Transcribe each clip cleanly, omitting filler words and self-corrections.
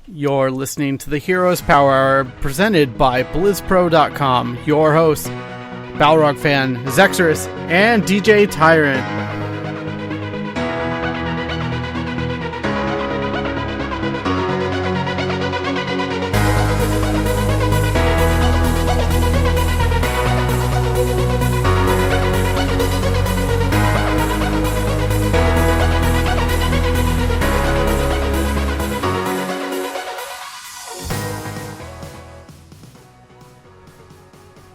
You're listening to the Heroes Power Hour presented by BlizzPro.com. Your hosts, Balrog fan, Zexorus, and DJ Tyrant.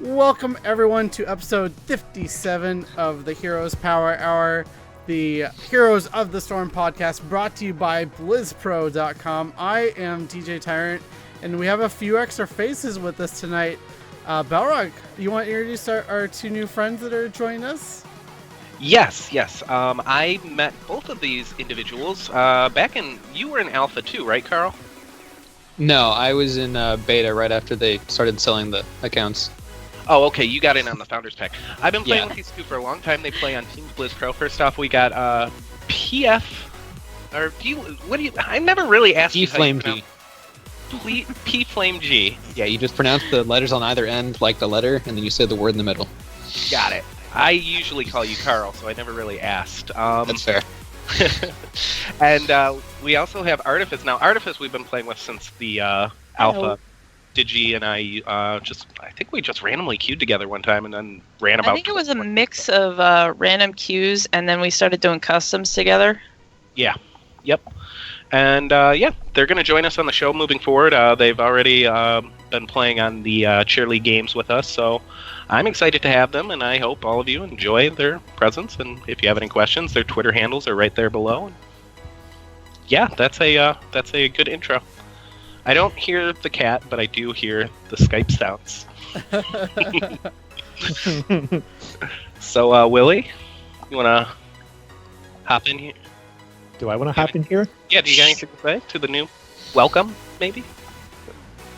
Welcome everyone to episode 57 of the Heroes Power Hour, the Heroes of the Storm podcast brought to you by BlizzPro.com. I am DJ Tyrant, and we have a few extra faces with us tonight. Balrog, you want to introduce our two new friends that are joining us? Yes. I met both of these individuals back in... You were in Alpha too, right, Carl? No, I was in beta right after they started selling the accounts. Oh, okay, you got in on the Founders Pack. I've been playing with these two for a long time. They play on Team Blizz Pro. First off, we got PF... Or I never really asked you how you pronounce... PFlameg G. Yeah, you just pronounce the letters on either end like the letter, and then you say the word in the middle. Got it. I usually call you Carl, so I never really asked. That's fair. And we also have Artifice. Now, Artifice we've been playing with since the Alpha. Digi and I think we just randomly queued together one time and then ran about... I think it was a mix of random queues, and then we started doing customs together. Yeah. Yep. And they're going to join us on the show moving forward. They've already been playing on the Cheer League games with us, so I'm excited to have them, and I hope all of you enjoy their presence. And if you have any questions, their Twitter handles are right there below. And yeah, that's a good intro. I don't hear the cat, but I do hear the Skype sounds. So, Willie, you want to hop in here? Do I want to hop in here? Yeah, do you got anything to say to the new welcome, maybe?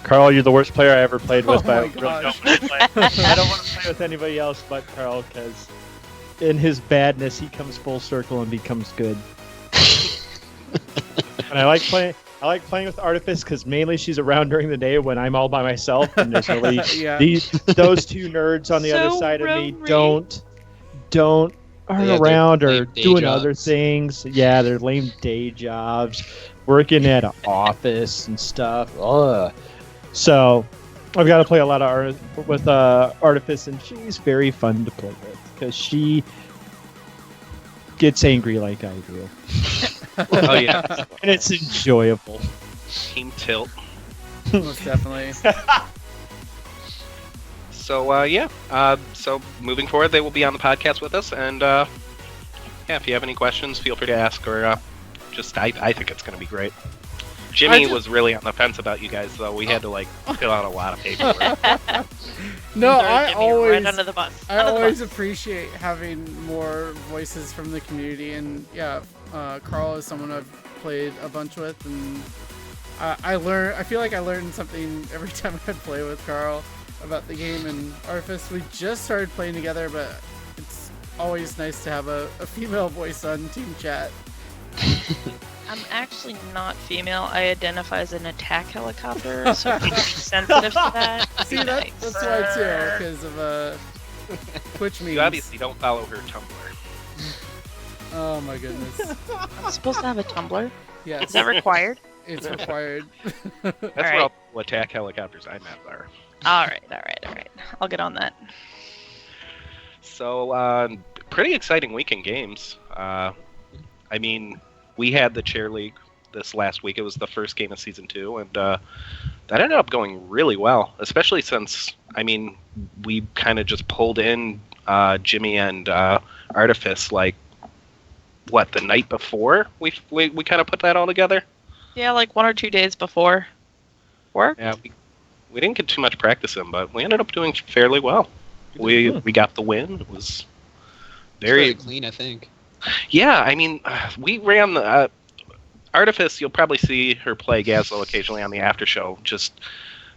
Carl, you're the worst player I ever played with, but I my really don't gosh. want to play. I don't want to play with anybody else but Carl, because in his badness, he comes full circle and becomes good. And I like playing with Artifice because mainly she's around during the day when I'm all by myself, and there's really those two nerds on the other side of me aren't around or doing other things. Yeah, they're lame day jobs, working at an office and stuff. Ugh. So I've got to play a lot with Artifice, and she's very fun to play with because she gets angry like I do. Oh, yeah. And it's enjoyable. Team Tilt. Most definitely. So, so moving forward, they will be on the podcast with us, and if you have any questions, feel free to ask, or I think it's going to be great. Jimmy was really on the fence about you guys, though. We had to, fill out a lot of paperwork. No, I right under the bus. always appreciate having more voices from the community, and Carl is someone I've played a bunch with, and I feel like I learned something every time I play with Carl about the game. And Artifice, we just started playing together, but it's always nice to have a female voice on team chat. I'm actually not female. I identify as an attack helicopter, so I'm sensitive to that. See, that's why too, because of Twitch memes. You obviously don't follow her Tumblr. Oh my goodness. I'm supposed to have a Tumblr? Yes. Is that required? It's required. That's where all the attack helicopters I met are. All right. I'll get on that. So, pretty exciting week in games. We had the Cheer League this last week. It was the first game of Season 2, and that ended up going really well, especially since, we kind of just pulled in Jimmy and Artifice, the night before we kind of put that all together? Yeah, 1 or 2 days before work. Yeah, we didn't get too much practice in, but we ended up doing fairly well. We got the win. It was very clean, I think. Yeah, we ran the Artifice. You'll probably see her play Gazlo occasionally on the after show. Just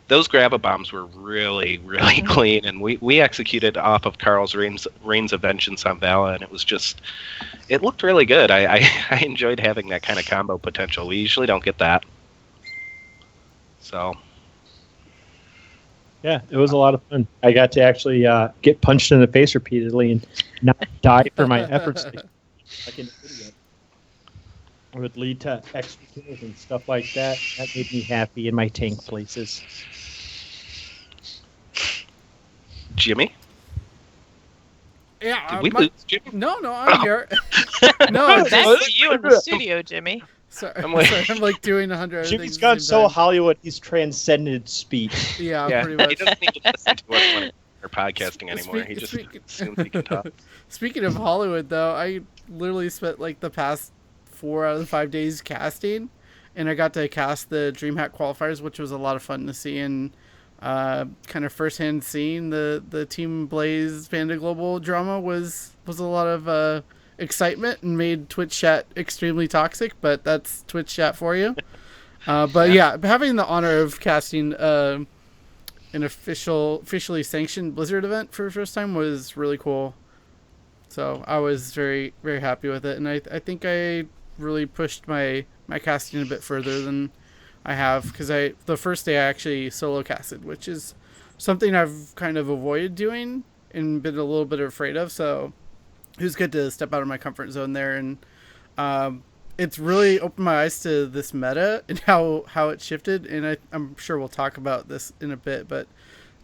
those grab-a-bombs were really, really clean, and we executed off of Carl's Reigns of Vengeance on Vala, and it looked really good. I enjoyed having that kind of combo potential. We usually don't get that. So Yeah, it was a lot of fun. I got to actually get punched in the face repeatedly and not die for my efforts. Like an idiot. It would lead to extra kills and stuff like that. That made me happy in my tank places. Jimmy, Yeah. did we lose Jimmy? No, I'm here. No, Back to you in the studio, Jimmy. sorry, I'm like- I'm like doing 100 other Jimmy's things. gone at the same so time. Hollywood, he's transcended speech. Yeah, pretty much. He doesn't need to listen to us when we're podcasting anymore. He just Speak- assumes he can talk. Speaking of Hollywood, though, I literally spent like the past 4 out of the 5 days casting, and I got to cast the DreamHack qualifiers, which was a lot of fun to see, and kind of firsthand seeing the Team Blaze Panda Global drama was a lot of excitement and made Twitch chat extremely toxic, but that's Twitch chat for you. But yeah, having the honor of casting an officially sanctioned Blizzard event for the first time was really cool. So I was very, very happy with it, and I think I really pushed my casting a bit further than I have, because the first day I actually solo casted, which is something I've kind of avoided doing and been a little bit afraid of. So it was good to step out of my comfort zone there, and it's really opened my eyes to this meta and how it shifted. And I'm sure we'll talk about this in a bit, but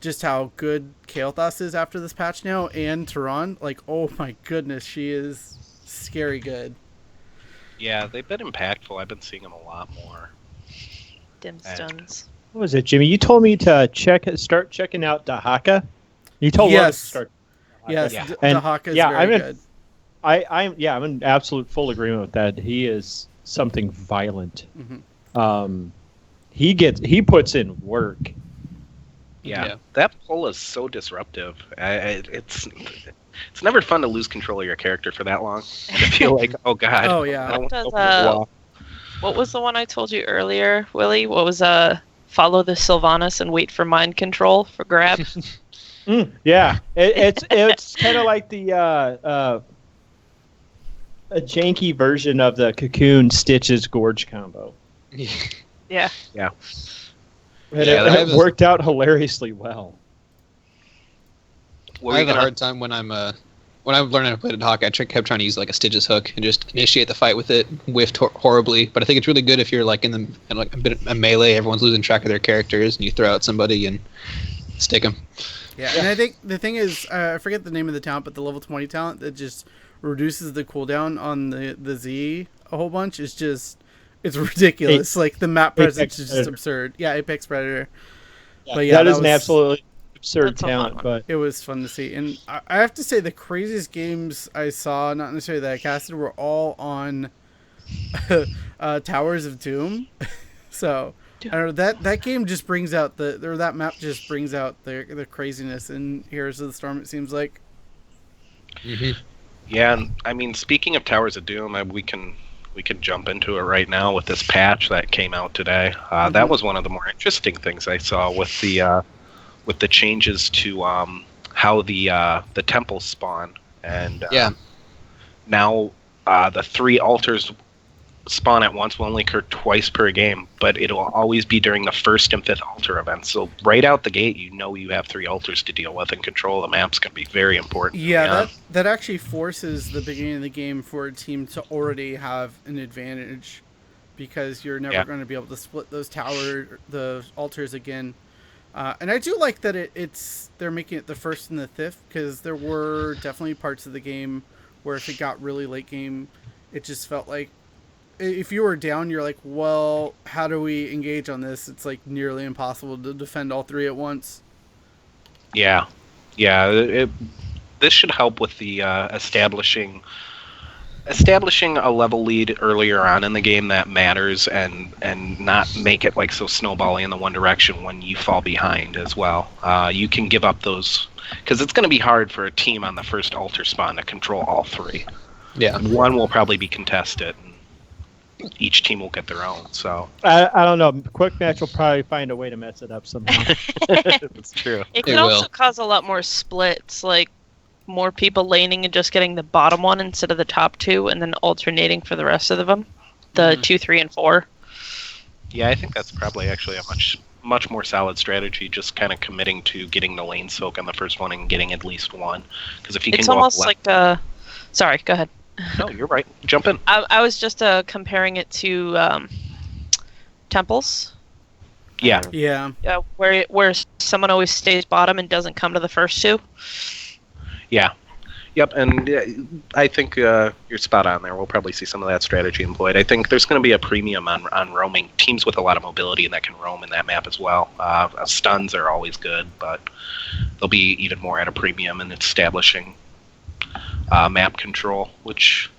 just how good Kael'thas is after this patch now, and Tehran, like, oh my goodness, she is scary good. Yeah, they've been impactful. I've been seeing them a lot more. Dim stuns. What was it, Jimmy? You told me to start checking out Dahaka. You told Yes. us to start. Yes, Yeah. Dahaka is very good. I'm in absolute full agreement with that. He is something violent. Mhm. He puts in work. Yeah, that pull is so disruptive. It's never fun to lose control of your character for that long. And to feel like, oh god. Oh, yeah. I don't Does, wanna go for the wall. What was the one I told you earlier, Willie? What was follow the Sylvanas and wait for mind control for grab? Yeah, it's kind of like the a janky version of the Cocoon Stitches Gorge combo. Yeah. And Yeah, it worked out hilariously well. What I were you have a gonna- hard time when I'm learning how to play the Hawk. I kept trying to use like a Stitches hook and just initiate the fight with it. Whiffed horribly, but I think it's really good if you're like in like a bit of a melee. Everyone's losing track of their characters, and you throw out somebody and stick them. Yeah, and I think the thing is, I forget the name of the talent, but the level 20 talent that just reduces the cooldown on the Z a whole bunch is just, it's ridiculous. Like, the map Apex presence is just Predator. absurd. Yeah, Apex Predator. Yeah, But yeah, that is was- an absolutely absurd That's a fun talent, one. but It was fun to see. And I have to say, the craziest games I saw, not necessarily that I casted, were all on Towers of Doom. So, I don't know, that game just brings out that map just brings out the craziness in Heroes of the Storm, it seems like. Yeah, and I mean, speaking of Towers of Doom, we can jump into it right now with this patch that came out today. That was one of the more interesting things I saw with the changes to how the temples spawn, and now the 3 altars spawn at once will only occur twice per game, but it'll always be during the 1st and 5th altar events. So right out the gate, you have 3 altars to deal with, and control of the map's going to be very important. Yeah, that actually forces the beginning of the game for a team to already have an advantage, because you're never going to be able to split the altars again. And I do like that they're making it the 1st and the 5th, because there were definitely parts of the game where if it got really late game, it just felt like if you were down, you're like, well, how do we engage on this? It's like nearly impossible to defend all 3 at once. Yeah. This should help with the establishing a level lead earlier on in the game that matters, and not make it like so snowballing in the one direction when you fall behind as well. You can give up those, because it's going to be hard for a team on the 1st altar spawn to control all 3. Yeah. One will probably be contested, and each team will get their own. So I don't know. Quick Match will probably find a way to mess it up somehow. that's true. It could It also will. cause a lot more splits, like more people laning and just getting the bottom one instead of the top 2, and then alternating for the rest of them. The 2, 3, and 4. Yeah, I think that's probably actually a much much more solid strategy, just kind of committing to getting the lane soak on the first one and getting at least one. Because if you It's can go almost up like a. Sorry, go ahead. No, you're right. Jump in. I was just comparing it to temples. Yeah. Yeah. Where someone always stays bottom and doesn't come to the first two. Yeah. Yep, and I think you're spot on there. We'll probably see some of that strategy employed. I think there's going to be a premium on roaming. Teams with a lot of mobility and that can roam in that map as well. Stuns are always good, but they'll be even more at a premium in establishing map control, which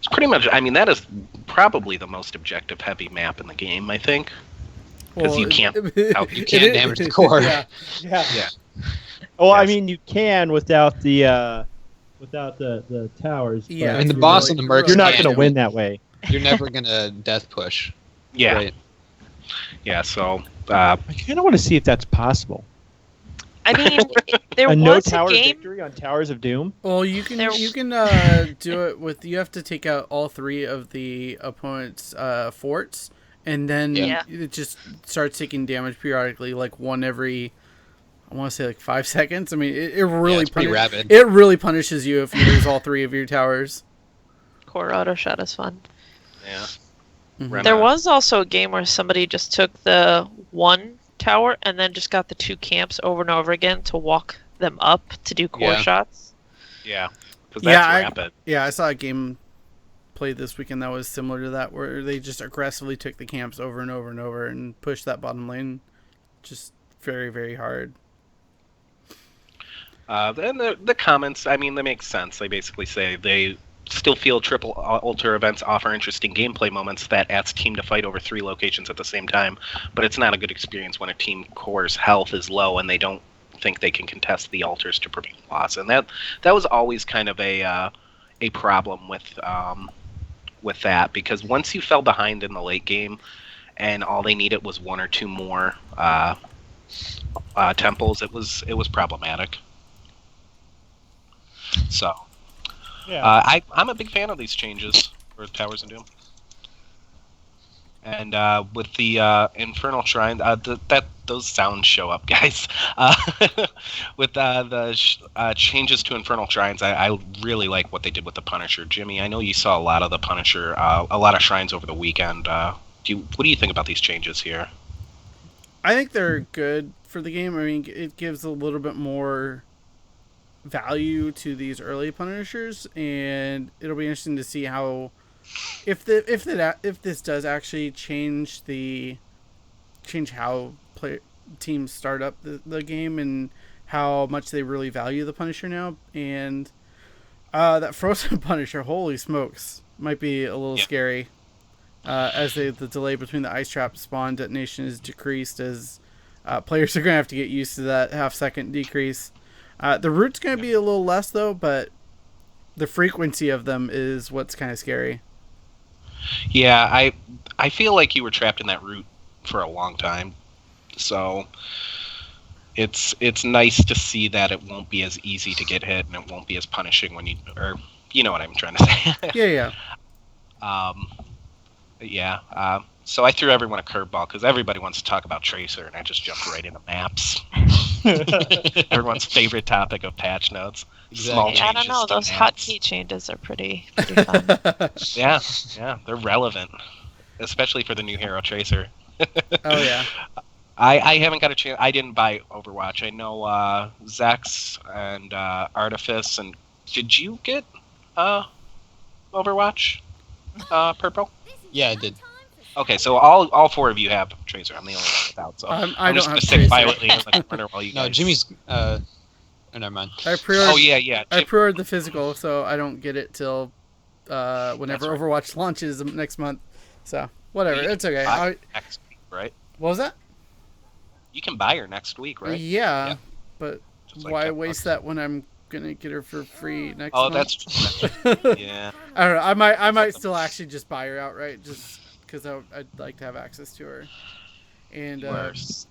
is pretty much, I mean, that is probably the most objective-heavy map in the game, I think. Because you can't damage the core. Yeah. Well, Yes. I mean, you can without the towers. Yeah, but And the boss and the mercs, you're not can. going to win that way. You're never gonna death push. Yeah. Right? Yeah, so... I kind of want to see if that's possible. I mean, there A no was tower a game. victory on Towers of Doom. Well, you can do it with. You have to take out all 3 of the opponent's forts, and then Yeah. it just starts taking damage periodically, like one every. I want to say like 5 seconds. I mean, it really it's pretty rapid. It really punishes you if you lose all 3 of your towers. Core auto shot is fun. Yeah. Mhm. There was also a game where somebody just took the one tower and then just got the 2 camps over and over again to walk them up to do core Yeah. shots. Yeah. Because that's Yeah, rapid. Yeah, I saw a game played this weekend that was similar to that, where they just aggressively took the camps over and over and over and pushed that bottom lane just very, very hard. And the comments, I mean, they make sense. They basically say they still feel triple altar events offer interesting gameplay moments that asks team to fight over 3 locations at the same time, but it's not a good experience when a team core's health is low and they don't think they can contest the altars to prevent loss. And that was always kind of a problem with that, because once you fell behind in the late game and all they needed was 1 or 2 more temples, it was problematic. So, Yeah. I'm a big fan of these changes for Towers of Doom. And with the Infernal Shrine, those sounds show up, guys. With the changes to Infernal Shrines, I really like what they did with the Punisher. Jimmy, I know you saw a lot of the Punisher, a lot of shrines over the weekend. What do you think about these changes here? I think they're good for the game. I mean, it gives a little bit more value to these early Punishers, and it'll be interesting to see how if this does actually change how teams start up the game and how much they really value the Punisher now. And that Frozen Punisher, holy smokes, might be a little scary. As the delay between the ice trap spawn detonation is decreased, as players are going to have to get used to that half-second decrease. The root's going to be a little less, though, but the frequency of them is what's kind of scary. Yeah, I feel like you were trapped in that root for a long time, so it's nice to see that it won't be as easy to get hit and it won't be as punishing when you know what I'm trying to say. Yeah. So I threw everyone a curveball because everybody wants to talk about Tracer, and I just jumped right into maps. Everyone's favorite topic of patch notes. Small I don't changes know. to Those maps. hotkey changes are pretty fun. Yeah, they're relevant, especially for the new hero Tracer. Oh, yeah. I haven't got a chance. I didn't buy Overwatch. I know Zex and Artifice. And did you get Overwatch, Purple? Yeah, I did. Okay, so all 4 of you have Tracer. I'm the only one without. So I I'm just don't going to have sit Tracer. quietly in the corner while you guys. No, Jimmy's. Oh, never mind. I pre-ordered. Oh yeah. I pre-ordered the physical, so I don't get it till whenever That's right. Overwatch launches next month. So whatever, it's okay. Buy next week, right? What was that? You can buy her next week, right? Yeah, but Just like why $10. waste that when I'm gonna get her for free next Oh, month? that's true. Yeah. I don't know. I might still actually just buy her outright, just because I'd like to have access to her. And Worse.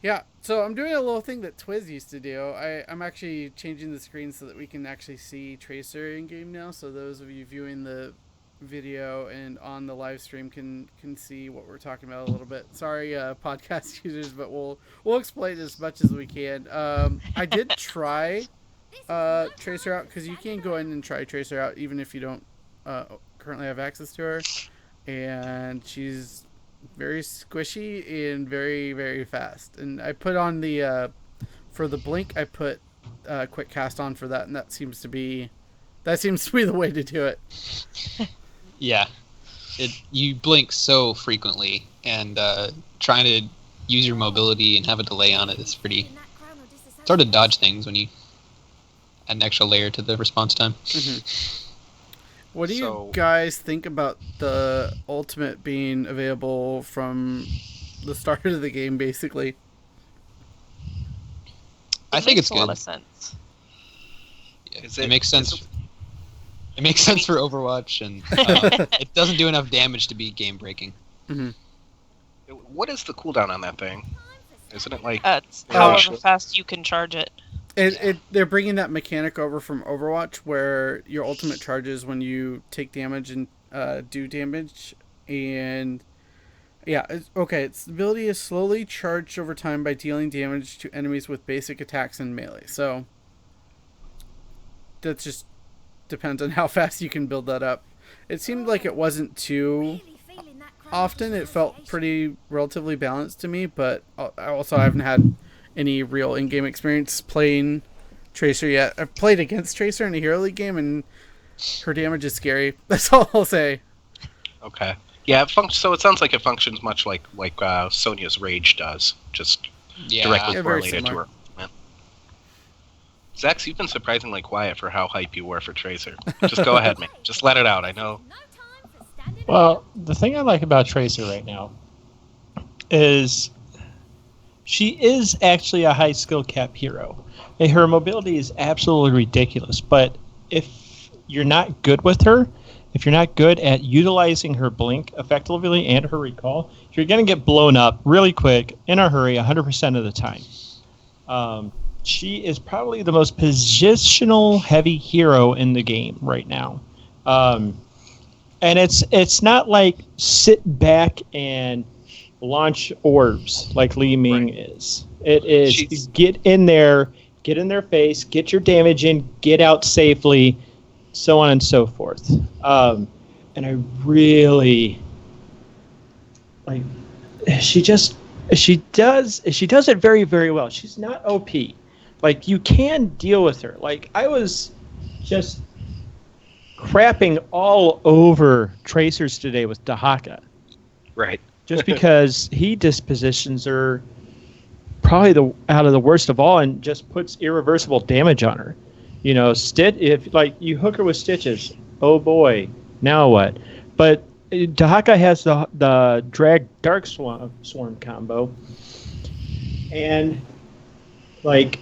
yeah, so I'm doing a little thing that Twiz used to do. I'm actually changing the screen so that we can actually see Tracer in game now. So those of you viewing the video and on the live stream can see what we're talking about a little bit. Sorry, podcast users, but we'll explain as much as we can. I did try Tracer out, because you can go in and try Tracer out even if you don't currently have access to her, and she's very squishy and very, very fast. And I put on the for the blink, I put quick cast on for that, and that seems to be the way to do it. Yeah, you blink so frequently, and trying to use your mobility and have a delay on it is pretty. It's hard to dodge things when you add an extra layer to the response time. Mm-hmm. What do you guys think about the ultimate being available from the start of the game, basically? I think it's good. Makes a lot of sense. Yeah, it makes sense. It makes sense for Overwatch, and it doesn't do enough damage to be game breaking. Mm-hmm. What is the cooldown on that thing? Isn't it like it's however fast you can charge it? They're bringing that mechanic over from Overwatch, where your ultimate charges when you take damage and do damage, and yeah, its the ability is slowly charged over time by dealing damage to enemies with basic attacks and melee. So that just depends on how fast you can build that up. It seemed like it wasn't too often. It felt pretty relatively balanced to me, but I also haven't had any real in-game experience playing Tracer yet. I've played against Tracer in a Hero League game, and her damage is scary. That's all I'll say. Okay. Yeah, so it sounds like it functions much like Sonya's Rage does, just directly correlated to her. Yeah. Zax, you've been surprisingly quiet for how hype you were for Tracer. Just go ahead, man. Just let it out. I know. Well, the thing I like about Tracer right now is she is actually a high skill cap hero. And her mobility is absolutely ridiculous, but if you're not good with her, if you're not good at utilizing her blink effectively and her recall, you're going to get blown up really quick, in a hurry, 100% of the time. She is probably the most positional heavy hero in the game right now. And it's not like sit back and launch orbs like Li Ming is. It is get in their face, get your damage in, get out safely, so on and so forth. And I really like she does it very, very well. She's not OP. Like, you can deal with her. Like, I was just crapping all over Tracers today with Dahaka. Right. Just because he dispositions her probably out of the worst of all and just puts irreversible damage on her. You know, if like you hook her with stitches, oh boy, now what? But Dahaka has the drag dark swarm combo, and like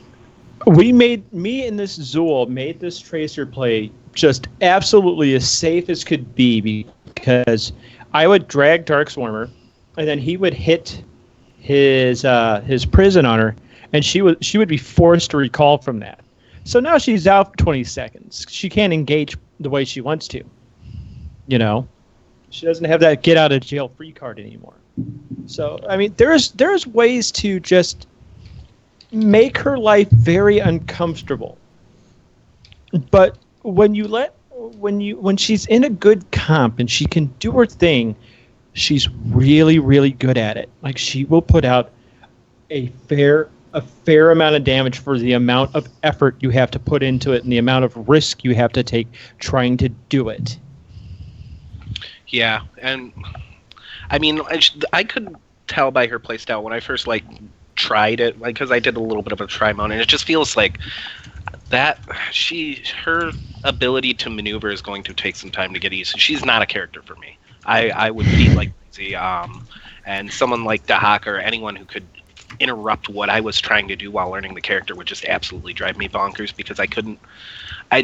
me and this Zool made this Tracer play just absolutely as safe as could be, because I would drag Dark Swarmer, and then he would hit his prison on her, and she would be forced to recall from that. So now she's out for 20 seconds. She can't engage the way she wants to. You know, she doesn't have that get out of jail free card anymore. So I mean, there's ways to just make her life very uncomfortable. But when she's in a good comp and she can do her thing, she's really, really good at it. Like, she will put out a fair amount of damage for the amount of effort you have to put into it and the amount of risk you have to take trying to do it. Yeah, and I mean, I could tell by her playstyle when I first tried it, because I did a little bit of a try mode, and it just feels like that her ability to maneuver is going to take some time to get used to. She's not a character for me. I would be like crazy, and someone like Dahaka or anyone who could interrupt what I was trying to do while learning the character would just absolutely drive me bonkers, because I couldn't.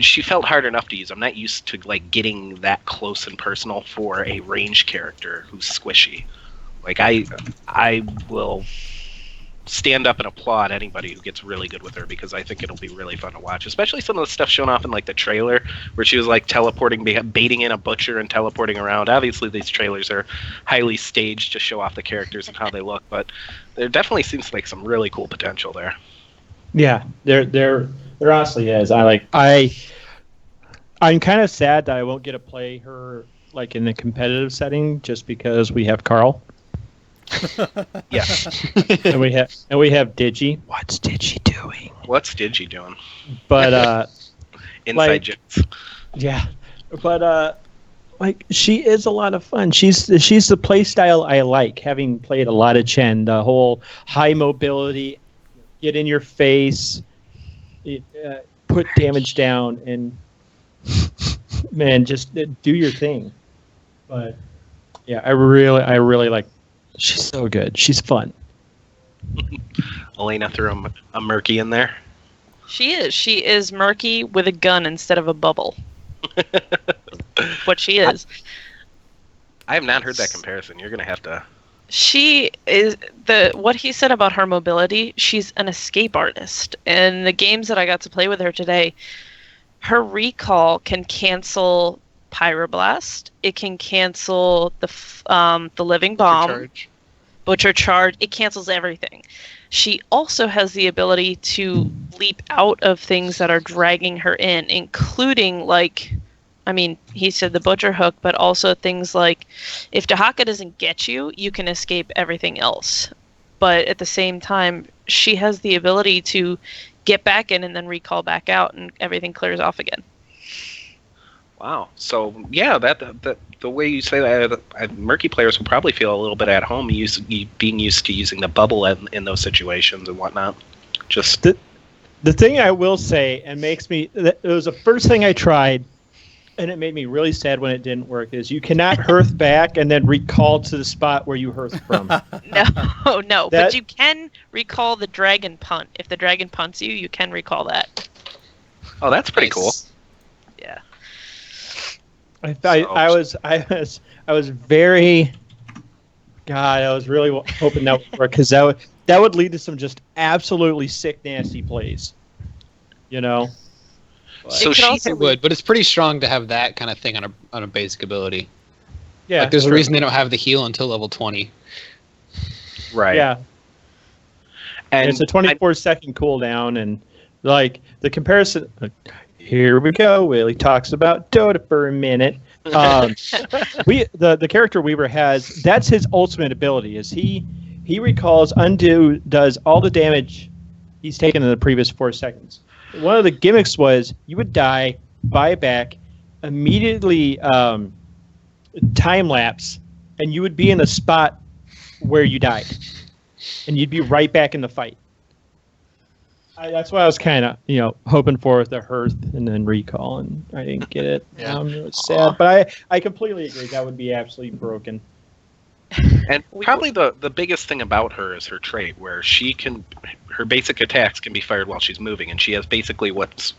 She felt hard enough to use. I'm not used to getting that close and personal for a range character who's squishy. Like, I will stand up and applaud anybody who gets really good with her, because I think it'll be really fun to watch, especially some of the stuff shown off in like the trailer where she was like teleporting, baiting in a butcher and teleporting around. Obviously these trailers are highly staged to show off the characters and how they look, but there definitely seems like some really cool potential there. Yeah, there honestly is. I'm kind of sad that I won't get to play her like in the competitive setting just because we have Carl. Yeah. and we have Digi. What's Digi doing? What's Digi doing? But inside jokes. Yeah. But like she is a lot of fun. She's the play style I like, having played a lot of Chen. The whole high mobility, get in your face, put damage down, and man, just do your thing. But yeah, I really like. She's so good. She's fun. Elena threw a murky in there. She is. She is murky with a gun instead of a bubble. What she is. I have not heard that comparison. You're gonna have to. She is what he said about her mobility. She's an escape artist, and the games that I got to play with her today, her recall can cancel Pyroblast. It can cancel the living bomb, Butcher Charge. It cancels everything. She also has the ability to leap out of things that are dragging her in, including he said the Butcher Hook, but also things like if Dahaka doesn't get you, you can escape everything else. But at the same time, she has the ability to get back in and then recall back out, and everything clears off again. Wow. So yeah, that the way you say that, murky players will probably feel a little bit at home being used to using the bubble in those situations and whatnot. Just the thing I will say, and makes me, it was the first thing I tried, and it made me really sad when it didn't work, is you cannot hearth back and then recall to the spot where you hearth from. No. But you can recall the dragon punt. If the dragon punts you, you can recall that. Oh, that's pretty cool. Yeah. I was very, God, I was really hoping that would work, because that would lead to some just absolutely sick, nasty plays. You know. So it would, but it's pretty strong to have that kind of thing on a basic ability. Yeah. Like there's a reason they don't have the heal until level 20. Right. Yeah. And it's a 24-second cooldown, and like the comparison. Here we go. Willie talks about Dota for a minute. The character Weaver has, that's his ultimate ability. Is he recalls, undo, does all the damage he's taken in the previous 4 seconds. One of the gimmicks was you would die, buy back, immediately time lapse, and you would be in the spot where you died, and you'd be right back in the fight. That's why I was kind of, hoping for the hearth and then recall, and I didn't get it. Yeah. It was sad, but I completely agree. That would be absolutely broken. And probably the biggest thing about her is her trait, where her basic attacks can be fired while she's moving, and she has basically what's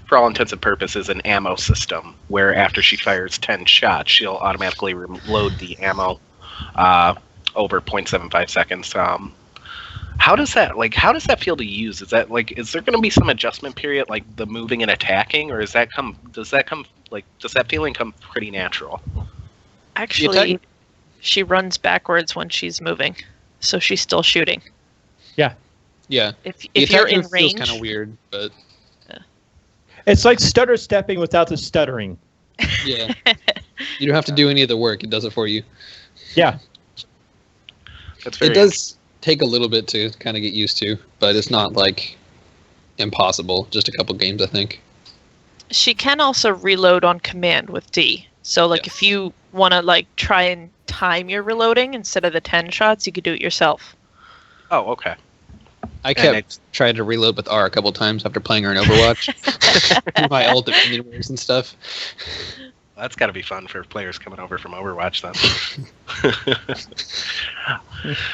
for all intents and purposes an ammo system, where after she fires 10 shots, she'll automatically reload the ammo over 0.75 seconds. How does that feel to use? Is that is there going to be some adjustment period, like the moving and attacking, or does that feeling come pretty natural? Actually, she runs backwards when she's moving, so she's still shooting. Yeah. Yeah. If you're in range, feels kind of weird, but it's like stutter stepping without the stuttering. Yeah. You don't have to do any of the work; it does it for you. Yeah. It does take a little bit to kind of get used to, but it's not impossible. Just a couple games, I think. She can also reload on command with D. So if you want to try and time your reloading instead of the 10 shots, you could do it yourself. Oh, okay. I kept trying to reload with R a couple times after playing her in Overwatch. My ult and stuff. That's got to be fun for players coming over from Overwatch then.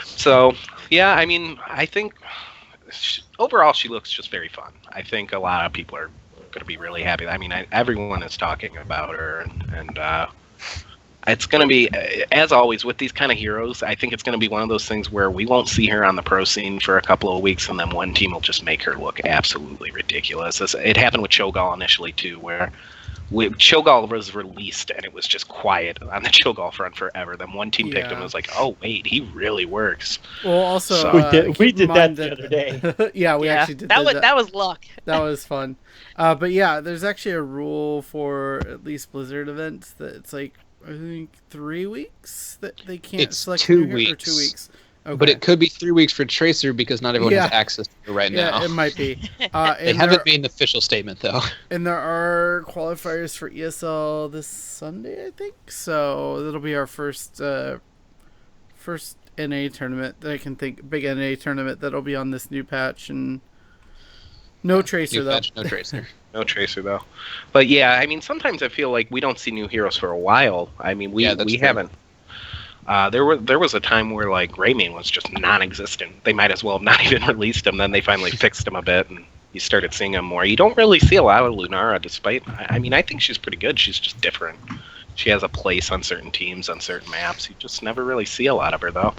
So, yeah, I mean, I think overall she looks just very fun. I think a lot of people are going to be really happy. I mean, everyone is talking about her, and It's going to be, as always, with these kind of heroes, I think it's going to be one of those things where we won't see her on the pro scene for a couple of weeks, and then one team will just make her look absolutely ridiculous. It happened with Cho'Gall initially, too, where Cho'Gall was released, and it was just quiet on the Cho'Gall front forever. Then one team picked him and was like, oh, wait, he really works. Well, also, so, we did that the other day. Yeah, we actually did that. That was luck. That was fun. But yeah, there's actually a rule for at least Blizzard events that it's like, I think 3 weeks that they can't select 2 weeks. Or 2 weeks. Okay. But it could be 3 weeks for Tracer because not everyone has access to it now. Yeah, it might be. They haven't made an official statement, though. And there are qualifiers for ESL this Sunday, I think. So that'll be our first NA tournament that I can think. Big NA tournament that'll be on this new patch. And no Tracer, though. No Tracer. No Tracer, though. But yeah, I mean, sometimes I feel like we don't see new heroes for a while. I mean, we haven't. There was a time where like Rayman was just non-existent. They might as well have not even released him. Then they finally fixed him a bit, and you started seeing him more. You don't really see a lot of Lunara, despite. I mean, I think she's pretty good. She's just different. She has a place on certain teams, on certain maps. You just never really see a lot of her, though.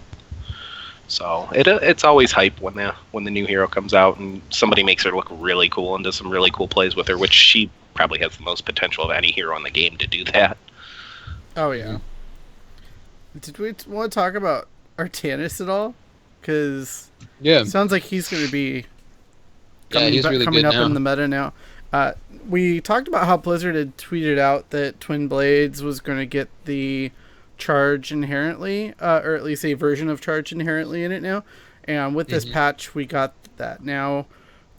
So it's always hype when the new hero comes out and somebody makes her look really cool and does some really cool plays with her, which she probably has the most potential of any hero in the game to do that. Oh yeah. Did we want to talk about Artanis at all? Because it sounds like he's going to be coming up in the meta now. We talked about how Blizzard had tweeted out that Twin Blades was going to get the charge inherently, or at least a version of charge inherently in it now. And with this patch, we got that now.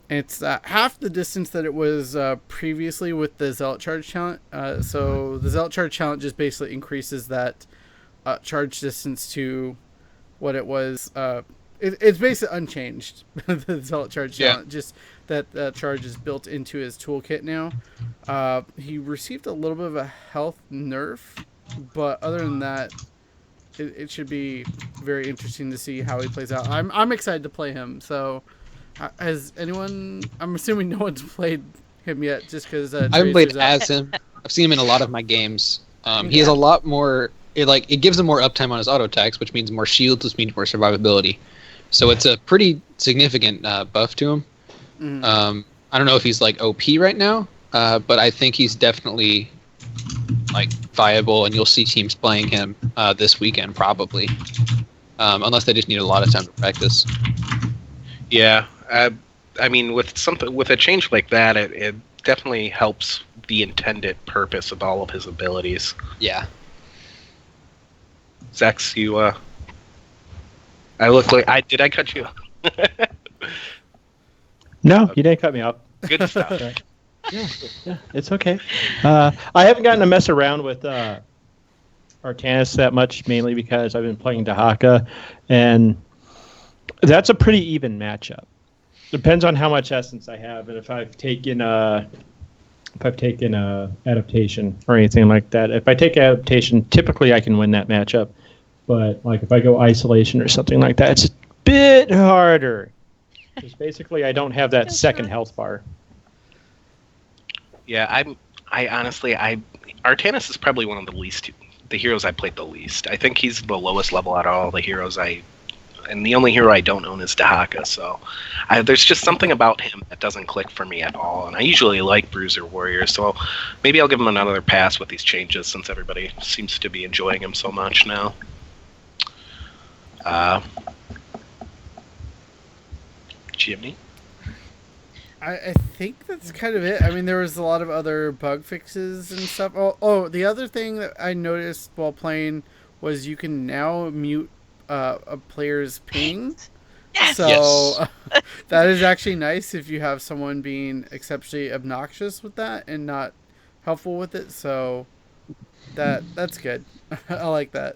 It's half the distance that it was previously with the Zealot charge talent. So the Zealot charge talent just basically increases that charge distance to what it was. It's basically unchanged. The Zealot charge talent, just that charge is built into his toolkit now. He received a little bit of a health nerf, but other than that, it should be very interesting to see how he plays out. I'm excited to play him. So, has anyone? I'm assuming no one's played him yet, just because I haven't played as him. I've seen him in a lot of my games. He has a lot more. It gives him more uptime on his auto attacks, which means more shields, which means more survivability. So it's a pretty significant buff to him. I don't know if he's like OP right now, but I think he's definitely like viable, and you'll see teams playing him this weekend probably, unless they just need a lot of time to practice. Yeah, I mean, with a change like that, it definitely helps the intended purpose of all of his abilities. Yeah. Zex, you I look like did I cut you off? No, you didn't cut me off. Good stuff. Yeah, it's okay. I haven't gotten to mess around with Artanis that much, mainly because I've been playing Dahaka, and that's a pretty even matchup. Depends on how much essence I have, and if I've taken adaptation or anything like that. If I take adaptation, typically I can win that matchup. But like if I go isolation or something like that, it's a bit harder. Because basically I don't have that second health bar. Yeah, I honestly Artanis is probably one of the heroes I played the least. I think he's the lowest level out of all the heroes and the only hero I don't own is Dahaka, so there's just something about him that doesn't click for me at all, and I usually like Bruiser Warriors, so maybe I'll give him another pass with these changes since everybody seems to be enjoying him so much now. Jimmy? I think that's kind of it. I mean, there was a lot of other bug fixes and stuff. Oh, the other thing that I noticed while playing was you can now mute a player's ping. Yes. So that is actually nice if you have someone being exceptionally obnoxious with that and not helpful with it. So that's good. I like that.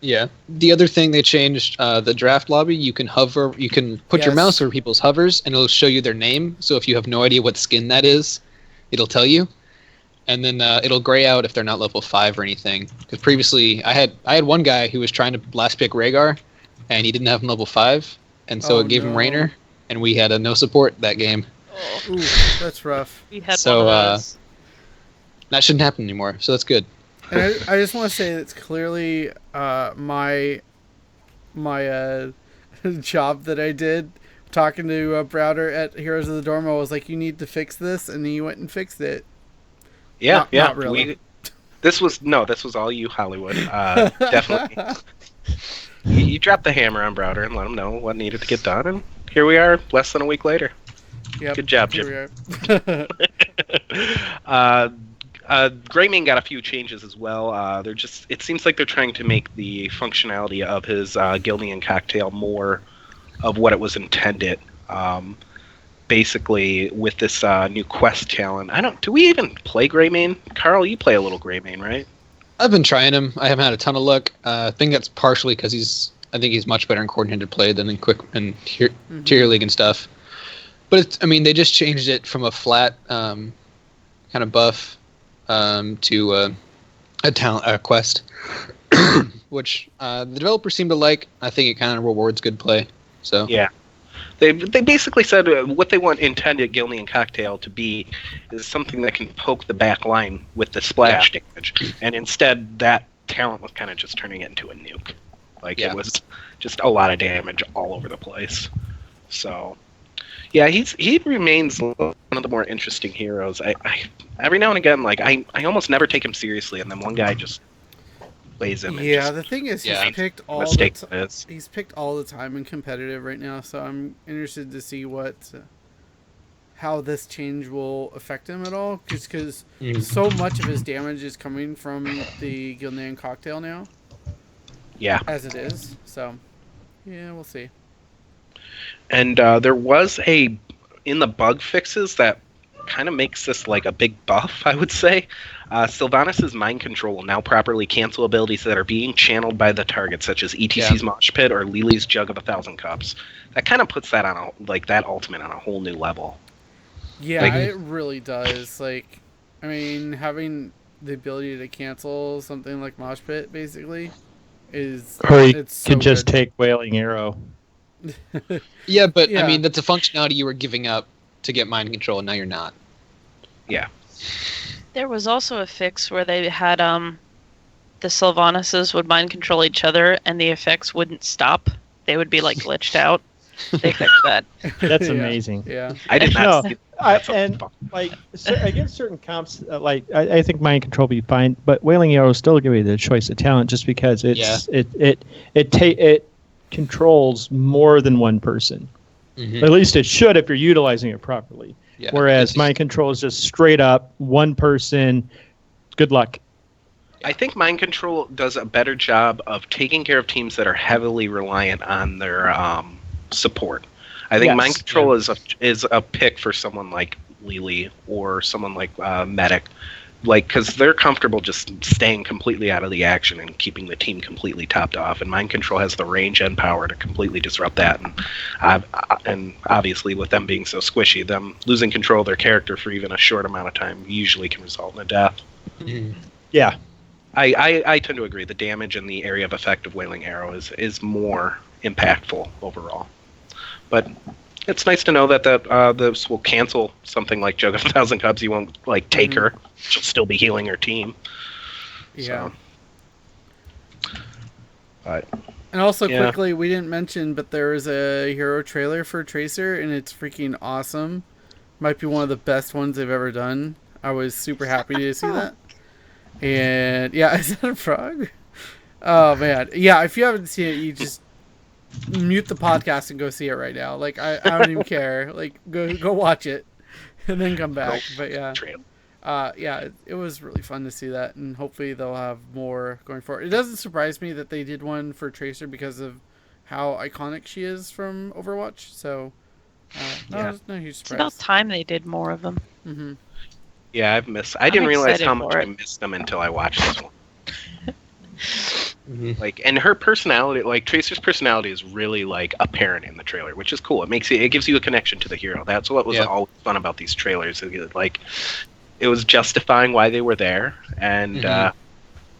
Yeah. The other thing they changed, the draft lobby, you can hover, you can put your mouse over people's hovers and it'll show you their name. So if you have no idea what skin that is, it'll tell you. And then it'll gray out if they're not level 5 or anything. Because previously I had one guy who was trying to last pick Rhaegar and he didn't have him level 5. And so it gave him Raynor and we had no support that game. Oh. Ooh, that's rough. We had one of those. That shouldn't happen anymore. So that's good. And I just want to say it's clearly my job that I did talking to Browder at Heroes of the Dorm. I was like, you need to fix this, and he went and fixed it. Yeah, Not really. This was all you, Hollywood. Definitely. You dropped the hammer on Browder and let him know what needed to get done, and here we are, less than a week later. Yep, good job, Jim. Greymane got a few changes as well. It seems like they're trying to make the functionality of his Gilnean cocktail more of what it was intended. Basically, with this new quest talent. Do we even play Greymane? Carl, you play a little Greymane, right? I've been trying him. I haven't had a ton of luck. I think that's partially because I think he's much better in coordinated play than in tier league and stuff. But they just changed it from a flat kind of buff to a talent quest, which the developers seem to like. I think it kind of rewards good play. So yeah, they basically said what they want intended Gilnean cocktail to be is something that can poke the back line with the splash damage, and instead that talent was kind of just turning it into a nuke. It was just a lot of damage all over the place. So. Yeah, he remains one of the more interesting heroes. I every now and again, I almost never take him seriously, and then one guy just plays him. Yeah, the thing is, he's picked all the time in competitive right now. So I'm interested to see how this change will affect him at all, just because so much of his damage is coming from the Gilnean cocktail now. Yeah, as it is. So yeah, we'll see. And there was in the bug fixes that kind of makes this like a big buff, I would say. Sylvanas' mind control will now properly cancel abilities that are being channeled by the target, such as ETC's Mosh Pit or Lily's Jug of 1,000 Cups. That kind of puts that on that ultimate on a whole new level. Yeah, it really does. Having the ability to cancel something like Mosh Pit, basically, is... Or you could just take Wailing Arrow. Yeah, but that's a functionality you were giving up to get mind control, and now you're not. Yeah. There was also a fix where they had the Sylvanas would mind control each other, and the effects wouldn't stop. They would be glitched out. They fixed that. That's amazing. Yeah. I did not. Against certain comps, I think mind control would be fine, but Wailing Arrow still give you the choice of talent just because it controls more than one person. Mm-hmm. At least it should if you're utilizing it properly. Yeah. Whereas mind control is just straight up one person. Good luck. I think mind control does a better job of taking care of teams that are heavily reliant on their support. I think mind control is a pick for someone like Lily or someone like Medic. Because they're comfortable just staying completely out of the action and keeping the team completely topped off. And mind control has the range and power to completely disrupt that. And obviously, with them being so squishy, them losing control of their character for even a short amount of time usually can result in a death. Mm-hmm. Yeah. I tend to agree. The damage and the area of effect of Wailing Arrow is more impactful overall. But it's nice to know that this will cancel something like Jug of 1,000 Cups. You won't take her. She'll still be healing her team. Yeah. So. And also quickly, we didn't mention, but there is a hero trailer for Tracer, and it's freaking awesome. Might be one of the best ones they've ever done. I was super happy to see that. And yeah, is that a frog? Oh man, yeah. If you haven't seen it, you just mute the podcast and go see it right now. I don't even care. Go watch it and then come back. But yeah, it was really fun to see that, and hopefully they'll have more going forward. It doesn't surprise me that they did one for Tracer because of how iconic she is from Overwatch. So no huge surprise. It's about time they did more of them. Mm-hmm. Yeah, I didn't realize how much I missed them until I watched this one. Mm-hmm. And her personality, Tracer's personality is really apparent in the trailer, which is cool. It gives you a connection to the hero. That's what was always fun about these trailers. It was justifying why they were there, and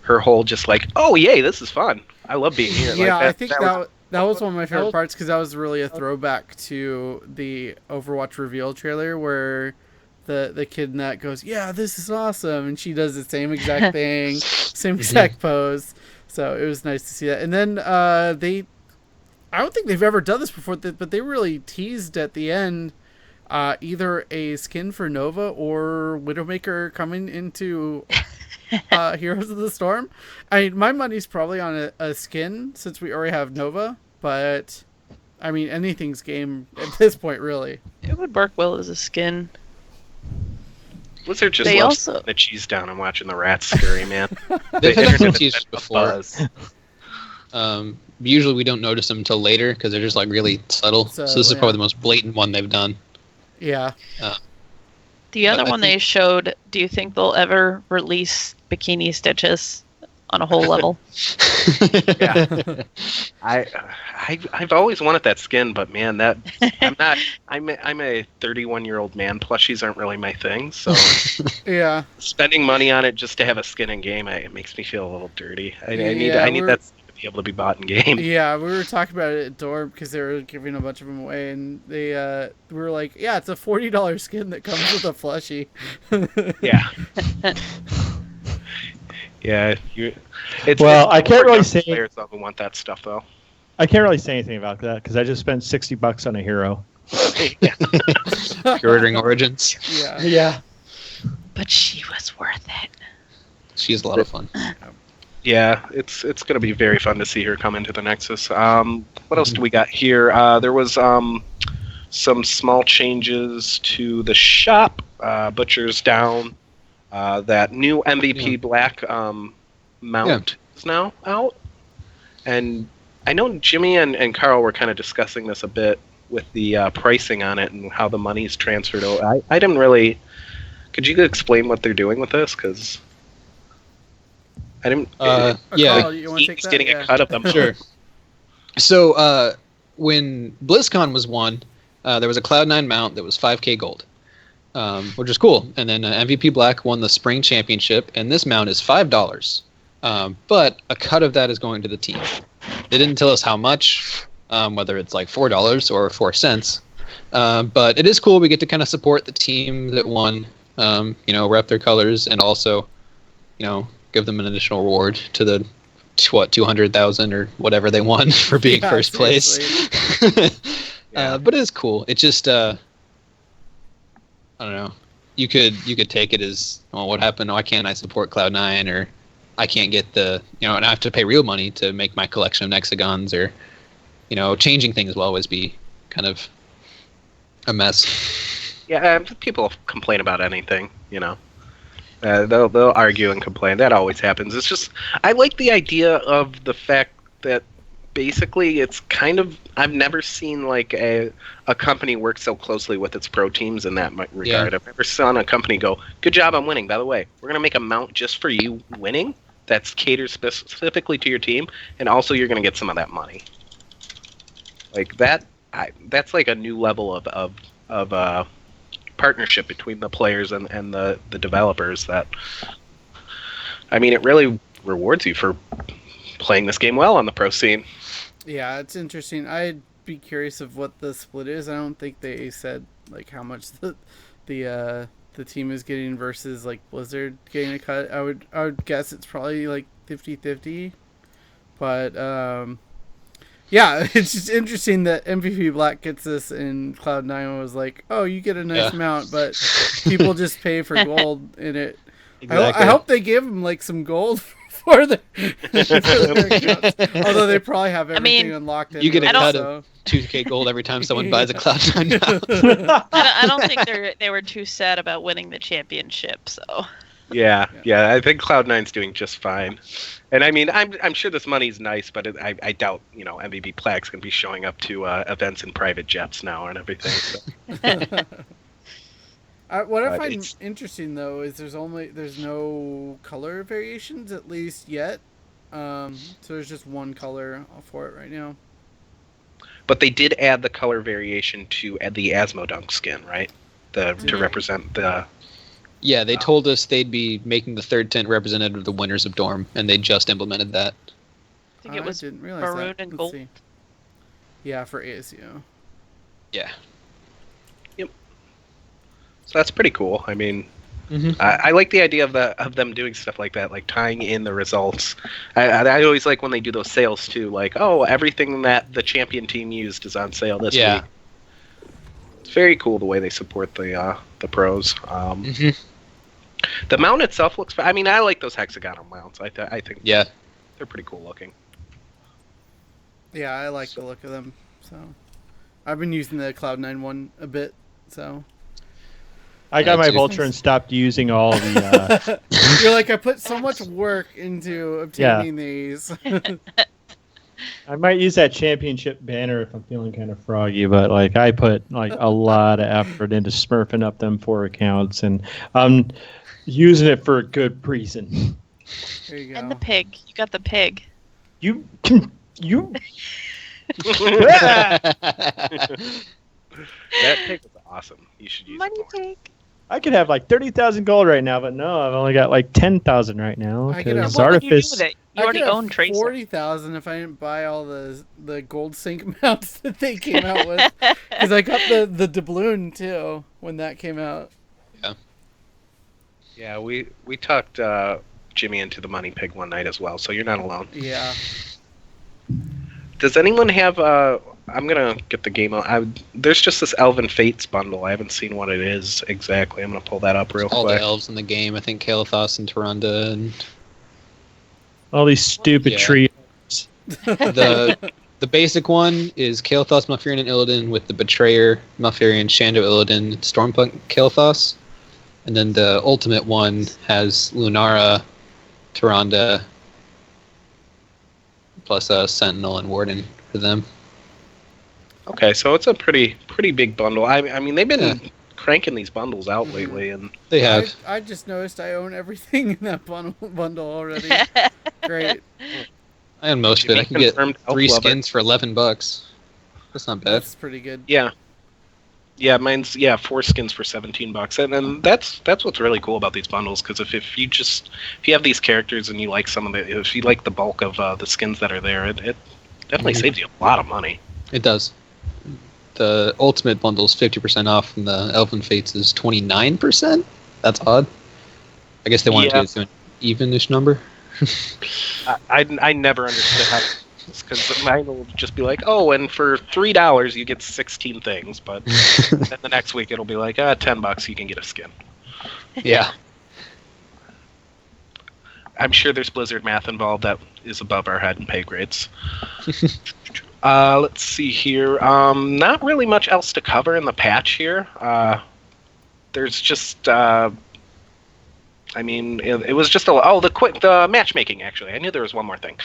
her whole just oh yay, this is fun. I love being here. Yeah, I think that was one of my favorite parts because that was really a throwback to the Overwatch reveal trailer where the kid in that goes, yeah, this is awesome, and she does the same exact thing, same exact pose. So it was nice to see that. And then I don't think they've ever done this before, but they really teased at the end either a skin for Nova or Widowmaker coming into Heroes of the Storm. I mean, my money's probably on a skin since we already have Nova, but I mean, anything's game at this point, really. It would work well as a skin. Blizzard just loves the cheese down and watching the rats scurry, man. They've had some teasers before. Usually we don't notice them until later because they're just like really subtle. So this is probably the most blatant one they've done. Yeah. The other one they showed, do you think they'll ever release bikini stitches on a whole level? Yeah. I've always wanted that skin, but man, I'm a 31-year-old man. Plushies aren't really my thing, so yeah. Spending money on it just to have a skin in game, it makes me feel a little dirty. I need that to be able to be bought in game. Yeah, we were talking about it at Dorm because they were giving a bunch of them away, and we were like, yeah, it's a $40 skin that comes with a plushie. Yeah. Yeah, I can't really say players who want that stuff though. I can't really say anything about that because I just spent $60 on a hero. Pre-ordering Origins. Yeah. But she was worth it. She is a lot of fun. Yeah, it's going to be very fun to see her come into the Nexus. What else do we got here? There was some small changes to the shop. Butcher's down. That new MVP Black mount is now out. And I know Jimmy and Carl were kind of discussing this a bit with the pricing on it and how the money's transferred over. I didn't really... Could you explain what they're doing with this? Because I didn't... Carl, you want to take he's that? getting a cut of them. Sure. So when BlizzCon was won, there was a Cloud9 mount that was 5k gold. Which is cool. And then MVP Black won the Spring Championship, and this mount is $5. But a cut of that is going to the team. They didn't tell us how much, whether it's like $4 or 4 cents. But it is cool. We get to kind of support the team that won, rep their colors, and also, give them an additional reward to the 200,000 or whatever they won for being first place. But it is cool. It just I don't know. You could take it as, well, what happened? Why can't I support Cloud9? Or I can't get the, and I have to pay real money to make my collection of Nexagons, or, changing things will always be kind of a mess. Yeah, people complain about anything, They'll argue and complain. That always happens. It's just, I like the idea of the fact that basically it's kind of, I've never seen like a company work so closely with its pro teams in that regard. Yeah. I've never seen a company go, good job on winning, by the way. We're going to make a mount just for you winning that's catered specifically to your team, and also you're going to get some of that money. Like that, that's like a new level of partnership between the players and the developers that, I mean, it really rewards you for playing this game well on the pro scene. Yeah, it's interesting. I'd be curious of what the split is. I don't think they said like how much the team is getting versus like Blizzard getting a cut. I would guess it's probably like 50-50. But yeah, it's just interesting that MVP Black gets this and Cloud9 was like, oh, you get a nice mount, but people just pay for gold in it. Exactly. I hope they give them like some gold for their accounts. Although they probably have everything unlocked. You get a cut of 2k gold every time someone buys a Cloud9 mount. I don't think they were too sad about winning the championship. So. Yeah. I think Cloud9's doing just fine. And I mean, I'm sure this money's nice, but I doubt MVP Black's gonna be showing up to events in private jets now and everything. So. What I find interesting though is there's no color variations, at least yet. So there's just one color for it right now. But they did add the color variation to add the Asmodunk skin, right? To represent the. Yeah, they told us they'd be making the third tent representative of the winners of Dorm, and they just implemented that. I think it was maroon and gold. See. Yeah, for ASU. Yeah. Yep. So that's pretty cool. I mean, I like the idea of them doing stuff like that, like tying in the results. I always like when they do those sales too, like, oh, everything that the champion team used is on sale this week. It's very cool the way they support the pros. The mount itself looks. I mean, I like those hexagonal mounts. I think they're pretty cool looking. Yeah, I like the look of them. So I've been using the Cloud9 one a bit. So I got my Vulture and stopped using all the. You're like, I put so much work into obtaining these. I might use that championship banner if I'm feeling kind of froggy, but like I put like a lot of effort into smurfing up them 4 accounts, and I'm using it for a good reason. There you go. And the pig. You got the pig. You. That pig was awesome. You should use Money it more. pig. I could have like 30,000 gold right now, but no, I've only got like 10,000 right now. I could have- Because What would you do Artifice. with it? You already own Tracer. 40,000 if I didn't buy all the gold sync mounts that they came out with. Because I got the doubloon too when that came out. Yeah, we talked Jimmy into the money pig one night as well, so you're not alone. Yeah. Does anyone have I'm gonna get the game out. There's just this Elven Fates bundle. I haven't seen what it is exactly. I'm gonna pull that up real quick. All the elves in the game. I think Kael'thas and Tyrande and All these stupid trees. the basic one is Kael'thas, Malfurion, and Illidan with the Betrayer, Malfurion, Shando, Illidan, Stormpunk, Kael'thas. And then the ultimate one has Lunara, Tyrande, plus Sentinel and Warden for them. Okay, so it's a pretty big bundle. I mean, they've been cranking these bundles out lately, and they have. I just noticed I own everything in that bundle already. Great. I own most of it. I can get 3 skins for $11. That's not bad. That's pretty good. Yeah, mine's 4 skins for $17, and then that's what's really cool about these bundles. Because if you have these characters and you like some of the, if you like the bulk of the skins that are there, it definitely saves you a lot of money. It does. The ultimate bundle is 50% off, and the Elven Fates is 29%. That's odd. I guess they wanted to do an even-ish number. I never understood how. Because mine will just be like, oh, and for $3 you get 16 things, but then the next week it'll be like, $10 you can get a skin. Yeah. I'm sure there's Blizzard math involved that is above our head in pay grades. Let's see here. Not really much else to cover in the patch here. There's just, I mean, it was just the matchmaking. Actually, I knew there was one more thing.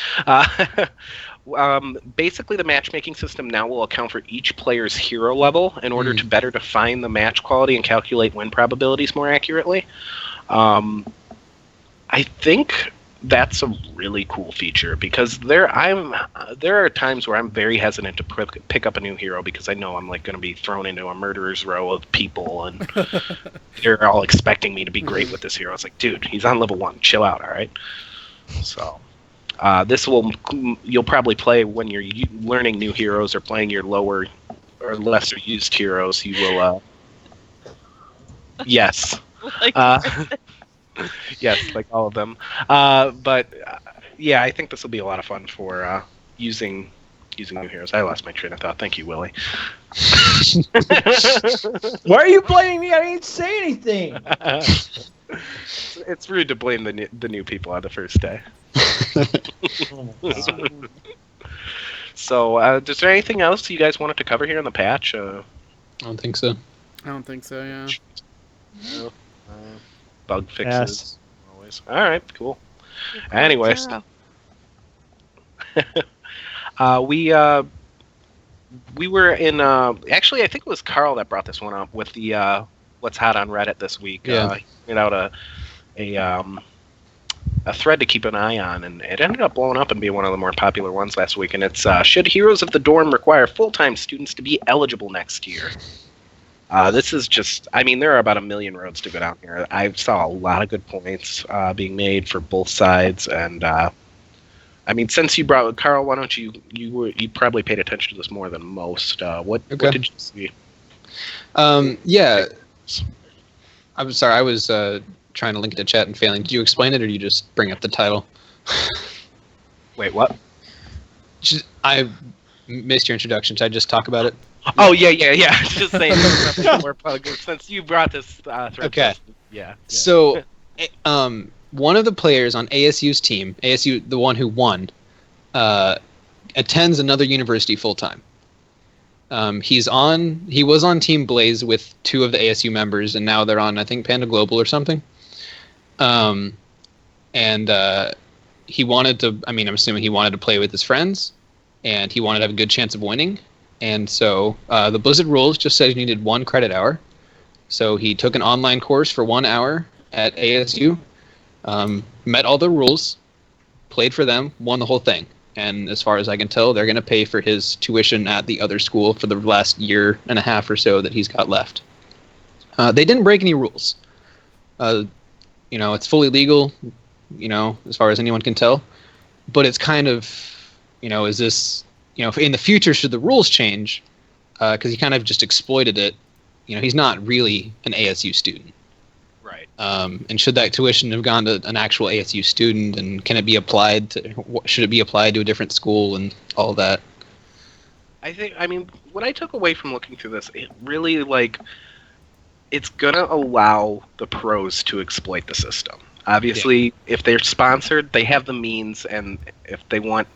Basically, the matchmaking system now will account for each player's hero level in order to better define the match quality and calculate win probabilities more accurately. I think that's a really cool feature because there are times where I'm very hesitant to pick up a new hero because I know I'm like going to be thrown into a murderer's row of people and they're all expecting me to be great with this hero. It's like, dude, he's on level 1. Chill out, all right? So you'll probably play when you're learning new heroes or playing your lower or lesser used heroes. You will, yes. Yes, like all of them. But I think this will be a lot of fun for using new heroes. I lost my train of thought. Thank you, Willie. Why are you blaming me? I didn't say anything. It's rude to blame the new people on the first day. So, is there anything else you guys wanted to cover here in the patch? I don't think so. I don't think so, yeah. No. Bug fixes. Always. All right, cool. Anyways. We were in actually I think it was Carl that brought this one up with the what's hot on Reddit this week. He put out a thread to keep an eye on, and it ended up blowing up and being one of the more popular ones last week, and it's should Heroes of the Dorm require full-time students to be eligible next year? This is just, I mean, there are about 1 million roads to go down here. I saw a lot of good points being made for both sides, and I mean, since you brought Carl, why don't you probably paid attention to this more than most. What did you see? I'm sorry, I was trying to link it to chat and failing. Did you explain it, or did you just bring up the title? Wait, what? I missed your introduction. Should I just talk about it? Oh, yeah. Just saying, more since you brought this thread. Okay. Yeah. So, one of the players on ASU's team, ASU, the one who won, attends another university full time. He was on Team Blaze with 2 of the ASU members, and now they're on, I think, Panda Global or something. He wanted to, I'm assuming he wanted to play with his friends, and he wanted to have a good chance of winning. And so the Blizzard rules just said he needed 1 credit hour. So he took an online course for 1 hour at ASU, met all the rules, played for them, won the whole thing. And as far as I can tell, they're going to pay for his tuition at the other school for the last year and a half or so that he's got left. They didn't break any rules. It's fully legal, as far as anyone can tell. But it's kind of, is this, in the future, should the rules change? Because he kind of just exploited it. He's not really an ASU student. Right. And should that tuition have gone to an actual ASU student, and can it be applied should it be applied to a different school and all that? What I took away from looking through this, it really, it's gonna allow the pros to exploit the system. Obviously, if they're sponsored, they have the means, and if they want...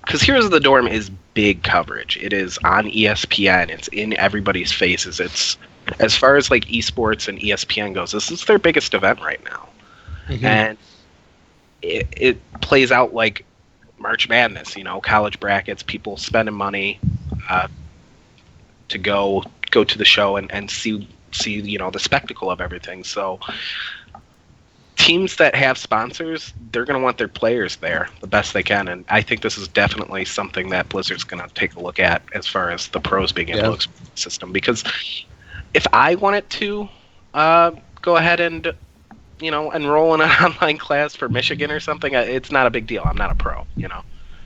Because Heroes of the Dorm is big coverage. It is on ESPN. It's in everybody's faces. It's... As far as esports and ESPN goes, this is their biggest event right now. Mm-hmm. And it plays out like March Madness, college brackets, people spending money to go to the show and see the spectacle of everything. So teams that have sponsors, they're going to want their players there the best they can, and I think this is definitely something that Blizzard's going to take a look at as far as the pros being able to exploit the system. Because if I wanted to go ahead and enroll in an online class for Michigan or something, it's not a big deal. I'm not a pro,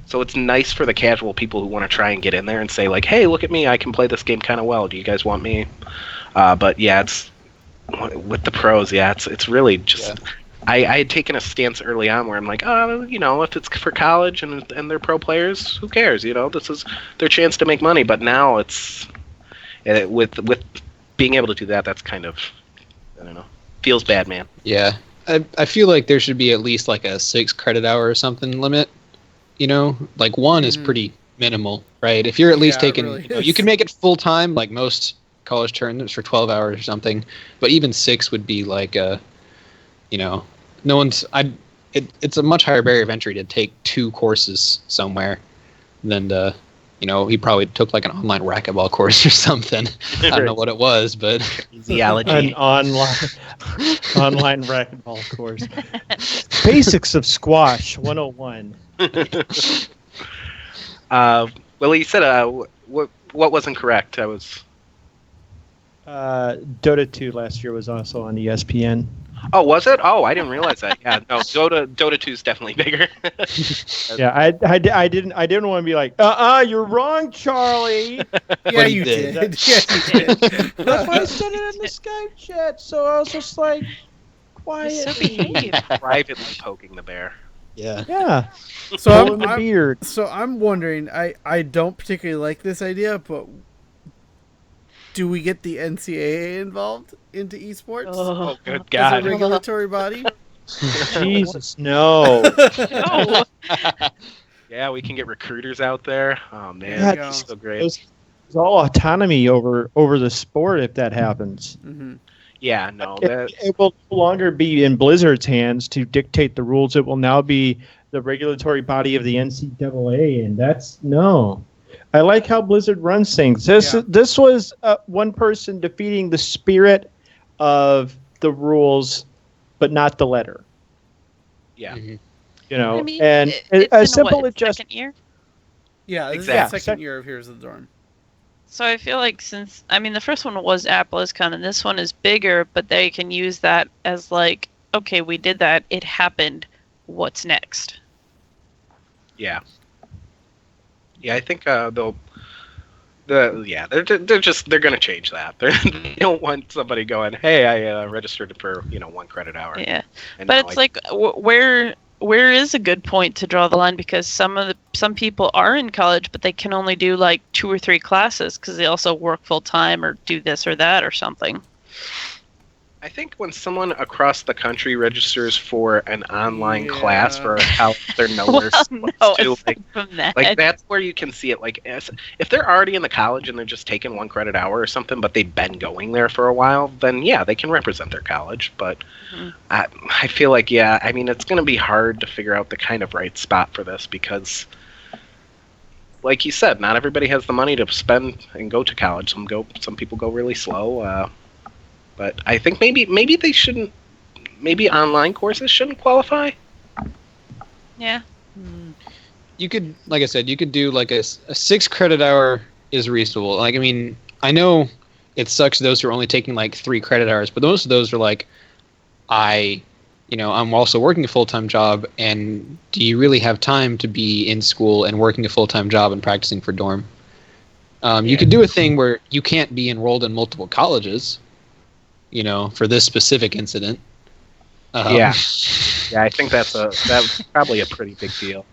So it's nice for the casual people who want to try and get in there and say, hey, look at me, I can play this game kind of well. Do you guys want me? But yeah, it's with the pros. Yeah, it's really just. Yeah. I had taken a stance early on where I'm like, if it's for college and they're pro players, who cares? This is their chance to make money. But now it's with being able to do that, that's kind of, I don't know, feels bad, man. Yeah, I feel like there should be at least a 6 credit hour or something limit. 1 is pretty minimal, right? If you're at least taking, really you can make it full time, like most college tournaments for 12 hours or something. But even 6 would be no one's. It's a much higher barrier of entry to take 2 courses somewhere than he probably took an online racquetball course or something. I don't know what it was, but an online racquetball course. Basics of squash 101. Well, you said what wasn't correct? I was Dota 2 last year was also on ESPN. Oh, was it? Oh, I didn't realize that. Yeah, no, Dota 2 is definitely bigger. Yeah, I didn't want to be like, you're wrong, Charlie. Yeah, you did. Yeah, you did. That's why I said it in the Skype chat. So I was just quiet. So behave. Privately poking the bear. Yeah. Yeah. So the beard. So I'm wondering. I don't particularly like this idea, but do we get the NCAA involved into esports? Oh, good God! As a regulatory body? Jesus, no. No. Yeah, we can get recruiters out there. Oh man, Yeah, that's so great. There's all autonomy over the sport if that happens. Mm-hmm. Yeah, no, it will no longer be in Blizzard's hands to dictate the rules. It will now be the regulatory body of the NCAA, and that's no. I like how Blizzard runs things. This was one person defeating the spirit of the rules, but not the letter. Yeah. Mm-hmm. And a simple adjustment. Second year? Yeah, this exactly. is the second year of Heroes of the Dorm. So I feel like the first one was at BlizzCon, and this one is bigger, but they can use that as okay, we did that, it happened, what's next? Yeah. Yeah, I think they'll They're going to change that. They don't want somebody going, hey, I registered for 1 credit hour. Yeah, and but now it's like where is a good point to draw the line, because some people are in college but they can only do like 2 or 3 classes because they also work full time or do this or that or something. I think when someone across the country registers for an online class for a college they're nowhere supposed to, like that's where you can see it. Like if they're already in the college and they're just taking 1 credit hour or something, but they've been going there for a while, then yeah, they can represent their college. But I feel like it's going to be hard to figure out the kind of right spot for this because, like you said, not everybody has the money to spend and go to college. Some people go really slow. But I think maybe they shouldn't. Maybe online courses shouldn't qualify. Yeah. You could, like I said, you could do like a 6 credit hour is reasonable. Like, I mean, I know it sucks those who are only taking like 3 credit hours, but most of those are like, I'm also working a full-time job, and do you really have time to be in school and working a full-time job and practicing for dorm? You could do a thing where you can't be enrolled in multiple colleges. For this specific incident. Yeah, I think that's probably a pretty big deal.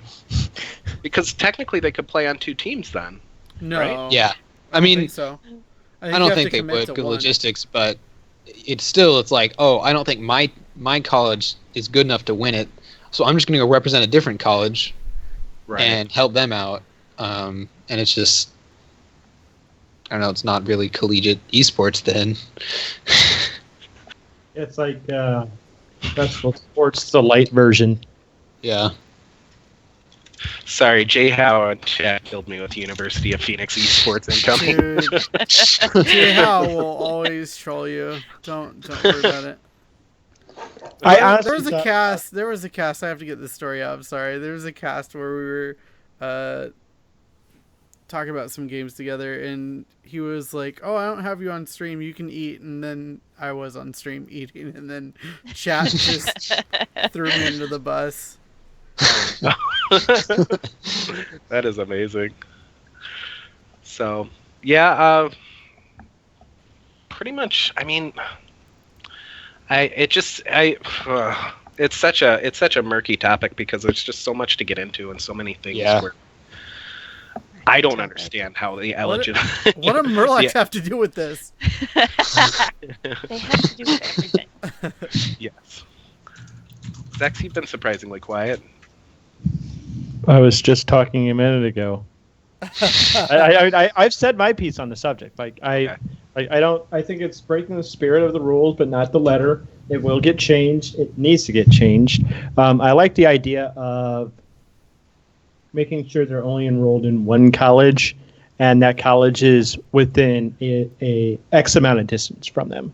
Because technically they could play on 2 teams then. No. Right? Yeah. I mean, think so. I don't think they would, good logistics, but it's like, I don't think my college is good enough to win it, so I'm just going to go represent a different college and help them out. And it's just, I don't know, it's not really collegiate esports then. It's like professional sports, the light version. Yeah. Sorry, Jay Howe in chat killed me with University of Phoenix esports incoming. Dude, Jay Howe will always troll you. Don't worry about it. There was a cast. I have to get this story up. Sorry. There was a cast where we were talking about some games together, and he was like, I don't have you on stream, you can eat, and then I was on stream eating, and then chat just threw me under the bus. That is amazing. So yeah, pretty much, I mean, it's such a murky topic because there's just so much to get into and so many things where I don't understand how the eligible. What do Murlocs have to do with this? They have to do with everything. Yes. Zex, you've been surprisingly quiet. I was just talking a minute ago. I've said my piece on the subject. Like I think it's breaking the spirit of the rules, but not the letter. It will get changed. It needs to get changed. I like the idea of making sure they're only enrolled in one college, and that college is within a X amount of distance from them.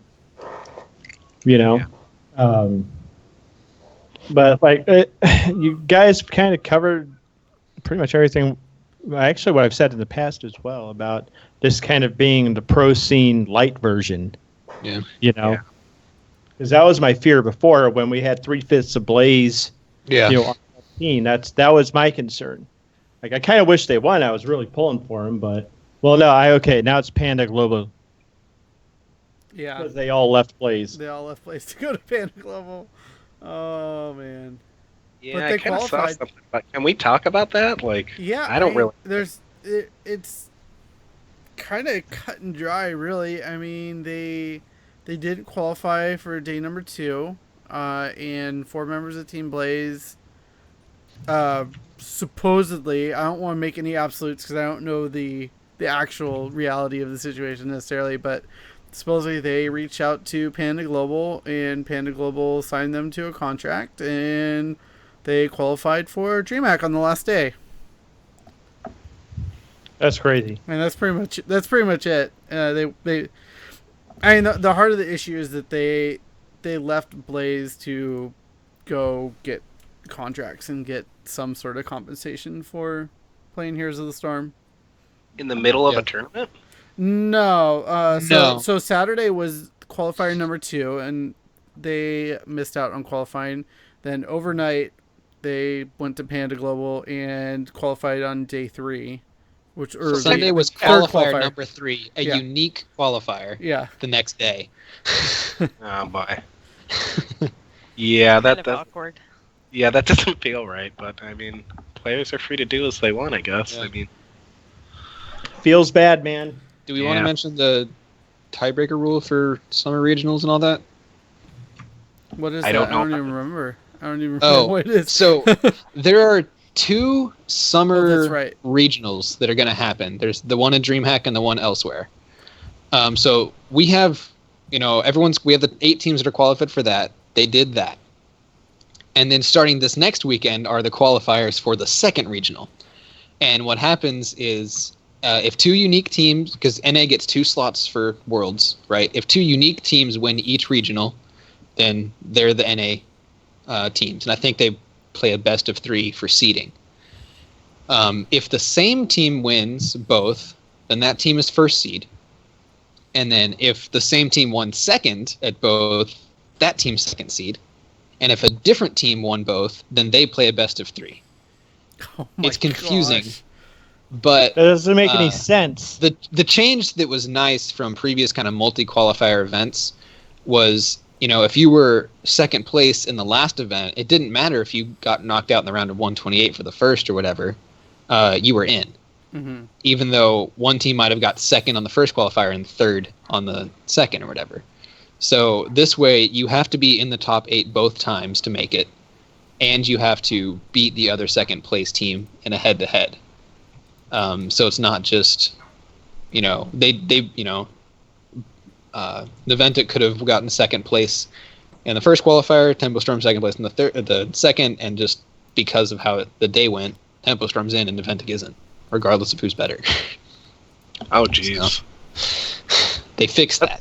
But like you guys kind of covered pretty much everything. Actually, what I've said in the past as well about this kind of being the pro scene light version. Yeah. Because that was my fear before when we had 3/5 of Blaze. Yeah. On the team. That was my concern. Like, I kind of wish they won. I was really pulling for them, but now it's Panda Global. Yeah. Because they all left Blaze. They all left Blaze to go to Panda Global. Oh man. Yeah, but I kind of saw something. But can we talk about that? Like, I don't really. It's kind of cut and dry, really. I mean, they didn't qualify for day number 2, and 4 members of Team Blaze. Supposedly, I don't want to make any absolutes because I don't know the actual reality of the situation necessarily, but supposedly they reached out to Panda Global, and Panda Global signed them to a contract, and they qualified for DreamHack on the last day. That's crazy. And that's pretty much it. The heart of the issue is that they left Blaze to go get contracts and get some sort of compensation for playing Heroes of the Storm. In the middle of a tournament? No. So Saturday was qualifier number 2, and they missed out on qualifying. Then overnight, they went to Panda Global and qualified on day 3. which So Sunday was qualifier number 3, a unique qualifier. Yeah. The next day. Oh boy. Yeah, Kind of awkward. Yeah, that doesn't feel right. But I mean, players are free to do as they want, I guess. Yeah. I mean, feels bad, man. Do we want to mention the tiebreaker rule for summer regionals and all that? What is I that? don't know. I don't even remember. What it is. So there are 2 summer right. regionals that are going to happen. There's the one in DreamHack and the one elsewhere. So we have, we have the 8 teams that are qualified for that. They did that. And then starting this next weekend are the qualifiers for the second regional. And what happens is if 2 unique teams, because NA gets 2 slots for Worlds, right? If 2 unique teams win each regional, then they're the NA teams. And I think they play a best of 3 for seeding. If the same team wins both, then that team is first seed. And then if the same team won second at both, that team's second seed. And if a different team won both, then they play a best of 3. Oh my it's confusing, gosh. but that doesn't make any sense. The change that was nice from previous kind of multi-qualifier events was, if you were second place in the last event, it didn't matter if you got knocked out in the round of 128 for the first or whatever, you were in. Mm-hmm. Even though one team might have got second on the first qualifier and third on the second or whatever. So this way, you have to be in the top 8 both times to make it, and you have to beat the other second place team in a head-to-head. So it's not just, the Ventic could have gotten second place in the first qualifier, Tempo Storm second place in the second, and just because of how the day went, Tempo Storm's in and the Ventic isn't, regardless of who's better. oh jeez. So, they fixed that.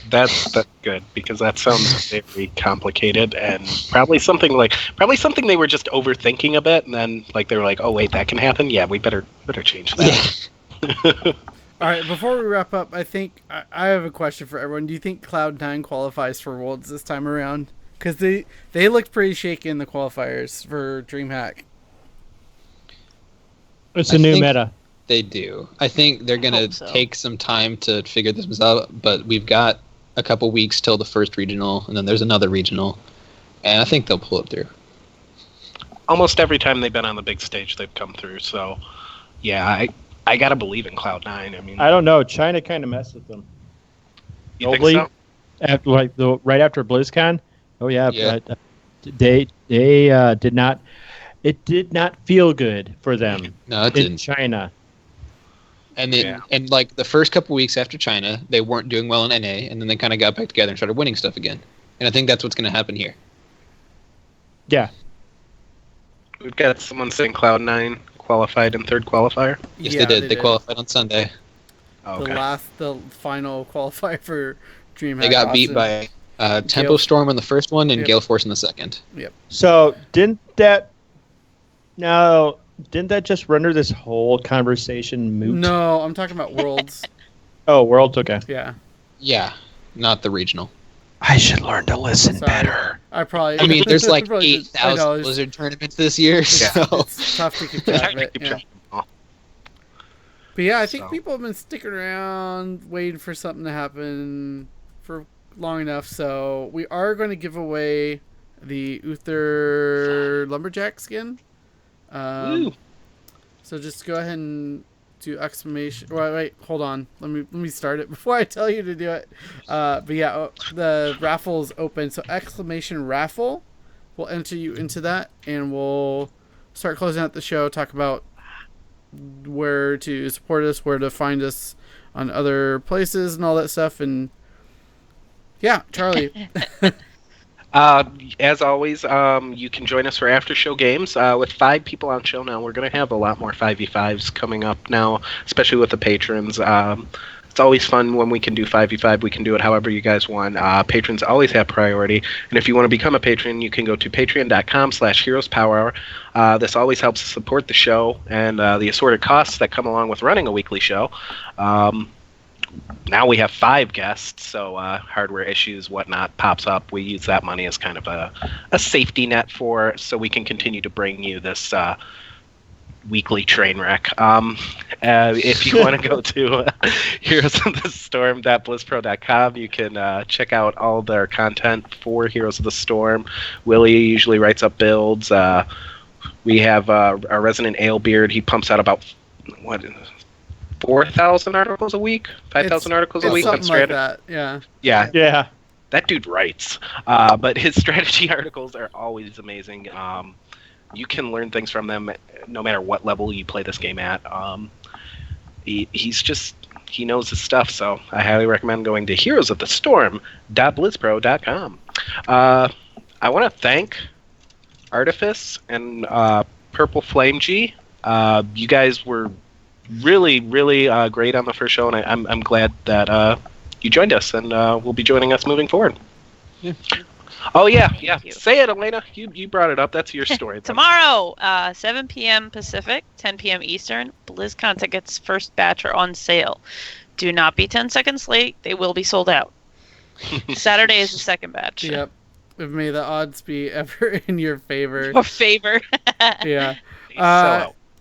That's good, because that sounds very complicated and probably something they were just overthinking a bit, and then they were like, oh wait, that can happen. Yeah, we better change that. Yeah. All right, before we wrap up, I think I have a question for everyone. Do you think Cloud9 qualifies for Worlds this time around? Because they looked pretty shaky in the qualifiers for DreamHack. It's a new meta. They do. I think they're going to take some time to figure this out, but we've got a couple weeks till the first regional, and then there's another regional, and I think they'll pull it through. Almost every time they've been on the big stage, they've come through. So, yeah, I gotta believe in Cloud9. I mean, I don't know. China kind of messed with them. You think so? Right after BlizzCon. Oh yeah, yeah. But they did not. It did not feel good for them. No, it in didn't. China. And then, and the first couple weeks after China, they weren't doing well in NA, and then they kind of got back together and started winning stuff again. And I think that's what's going to happen here. Yeah. We've got someone saying Cloud9 qualified in third qualifier. Yes, they did. They qualified on Sunday. Oh, okay. The final qualifier for DreamHack. They got beat by Tempo Storm in the first one and Gale Force in the second. Yep. So didn't that just render this whole conversation moot? No, I'm talking about Worlds. Oh, Worlds, okay. Yeah. Yeah, not the regional. I should learn to listen better. I mean, there's like probably 8,000 Blizzard tournaments this year, so it's tough to keep track of it. Yeah. But yeah, I think people have been sticking around, waiting for something to happen for long enough. So we are going to give away the Uther Lumberjack skin. So just go ahead and do exclamation. Wait, hold on. Let me start it before I tell you to do it. But yeah, the raffle is open. So exclamation raffle will enter you into that, and we'll start closing out the show. Talk about where to support us, where to find us on other places, and all that stuff. And yeah, Charlie. As always, you can join us for after show games. With 5 people on show now, we're going to have a lot more 5v5s coming up now, especially with the patrons. It's always fun when we can do 5v5. We can do it however you guys want. Patrons always have priority. And if you want to become a patron, you can go to patreon.com/heroespowerhour. This always helps support the show and the assorted costs that come along with running a weekly show. Now we have 5 guests, so hardware issues, whatnot, pops up. We use that money as kind of a safety net so we can continue to bring you this weekly train wreck. If you want to go to heroesofthestorm.blizspro.com, you can check out all their content for Heroes of the Storm. Willie usually writes up builds. We have our resident Alebeard. He pumps out about 4,000 articles a week, 5,000 articles a week on strategy. Like that. Yeah. That dude writes. But his strategy articles are always amazing. You can learn things from them no matter what level you play this game at. He knows his stuff, so I highly recommend going to heroesofthestorm.blizspro.com. I want to thank Artifice and Purple Flame G. You guys were really, really great on the first show, and I'm glad that you joined us, and will be joining us moving forward. Yeah. Oh, yeah. Say it, Elena. You brought it up. That's your story. Tomorrow, 7 p.m. Pacific, 10 p.m. Eastern, BlizzCon tickets first batch are on sale. Do not be 10 seconds late. They will be sold out. Saturday is the second batch. Yep. May the odds be ever in your favor. Your favor. Yeah.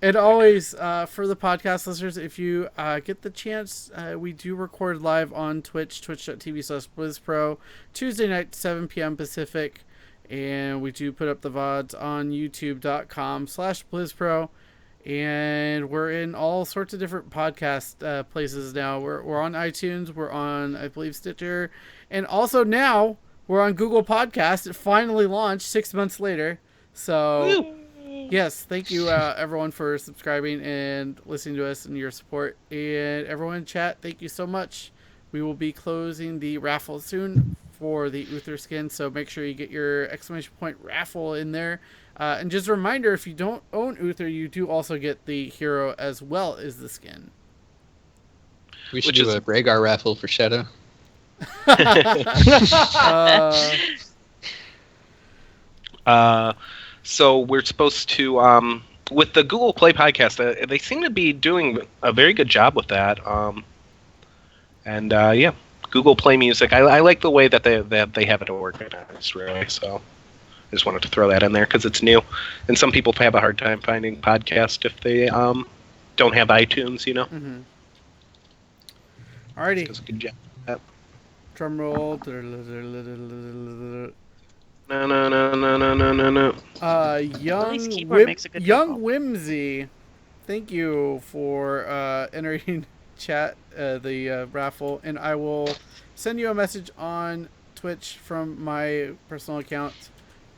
And always, for the podcast listeners, if you get the chance, we do record live on Twitch, twitch.tv/BlizzPro, Tuesday night, 7 p.m. Pacific. And we do put up the VODs on youtube.com/BlizzPro. And we're in all sorts of different podcast places now. We're on iTunes. We're on, I believe, Stitcher. And also now, we're on Google Podcasts. It finally launched 6 months later. So... Woo! Yes, thank you everyone for subscribing and listening to us and your support. And everyone in chat, thank you so much. We will be closing the raffle soon for the Uther skin, so make sure you get your exclamation point raffle in there. And just a reminder, if you don't own Uther, you do also get the hero as well as the skin. We should do a Rhaegar raffle for Shadow. So we're supposed to, with the Google Play podcast, they seem to be doing a very good job with that. Yeah, Google Play Music. I like the way that they have it organized, really. So I just wanted to throw that in there because it's new, and some people have a hard time finding podcasts if they don't have iTunes, you know. Mm-hmm. Alrighty. Does a good job. Drum roll. No. Young Whimsy, thank you for entering chat the raffle, and I will send you a message on Twitch from my personal account,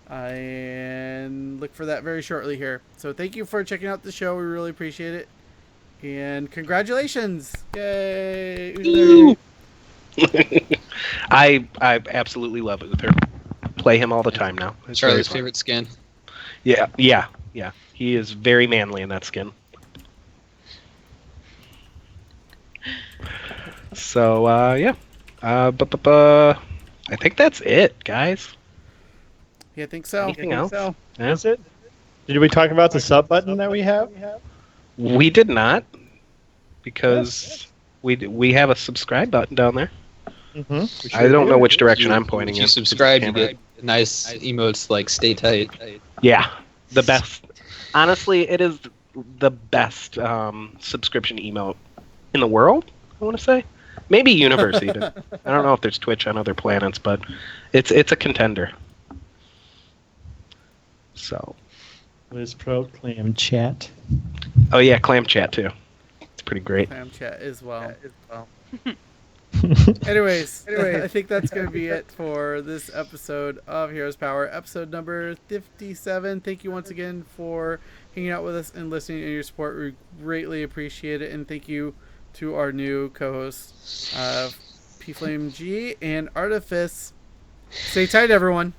and look for that very shortly here. So thank you for checking out the show. We really appreciate it, and congratulations! Yay! I absolutely love Uther. Play him all the time now. It's Charlie's favorite skin. Yeah. He is very manly in that skin. So, yeah. I think that's it, guys. Yeah, I think so. Anything else? So. Yeah. That's it. Did we talk about the sub button that we have? We did not, because we have a subscribe button down there. Mm-hmm. I don't know which direction I'm pointing in. You subscribe, you get nice emotes like "Stay Tight." Yeah, the best. Honestly, it is the best subscription emote in the world. I want to say, maybe universe even. I don't know if there's Twitch on other planets, but it's a contender. So, BlizzPro Clam Chat. Oh yeah, Clam Chat too. It's pretty great. Clam Chat as well. Anyways, I think that's going to be it for this episode of Heroes Power, episode number 57. Thank you once again for hanging out with us and listening and your support. We greatly appreciate it. And thank you to our new co-hosts, PFlameg and Artifice. Stay tight, everyone.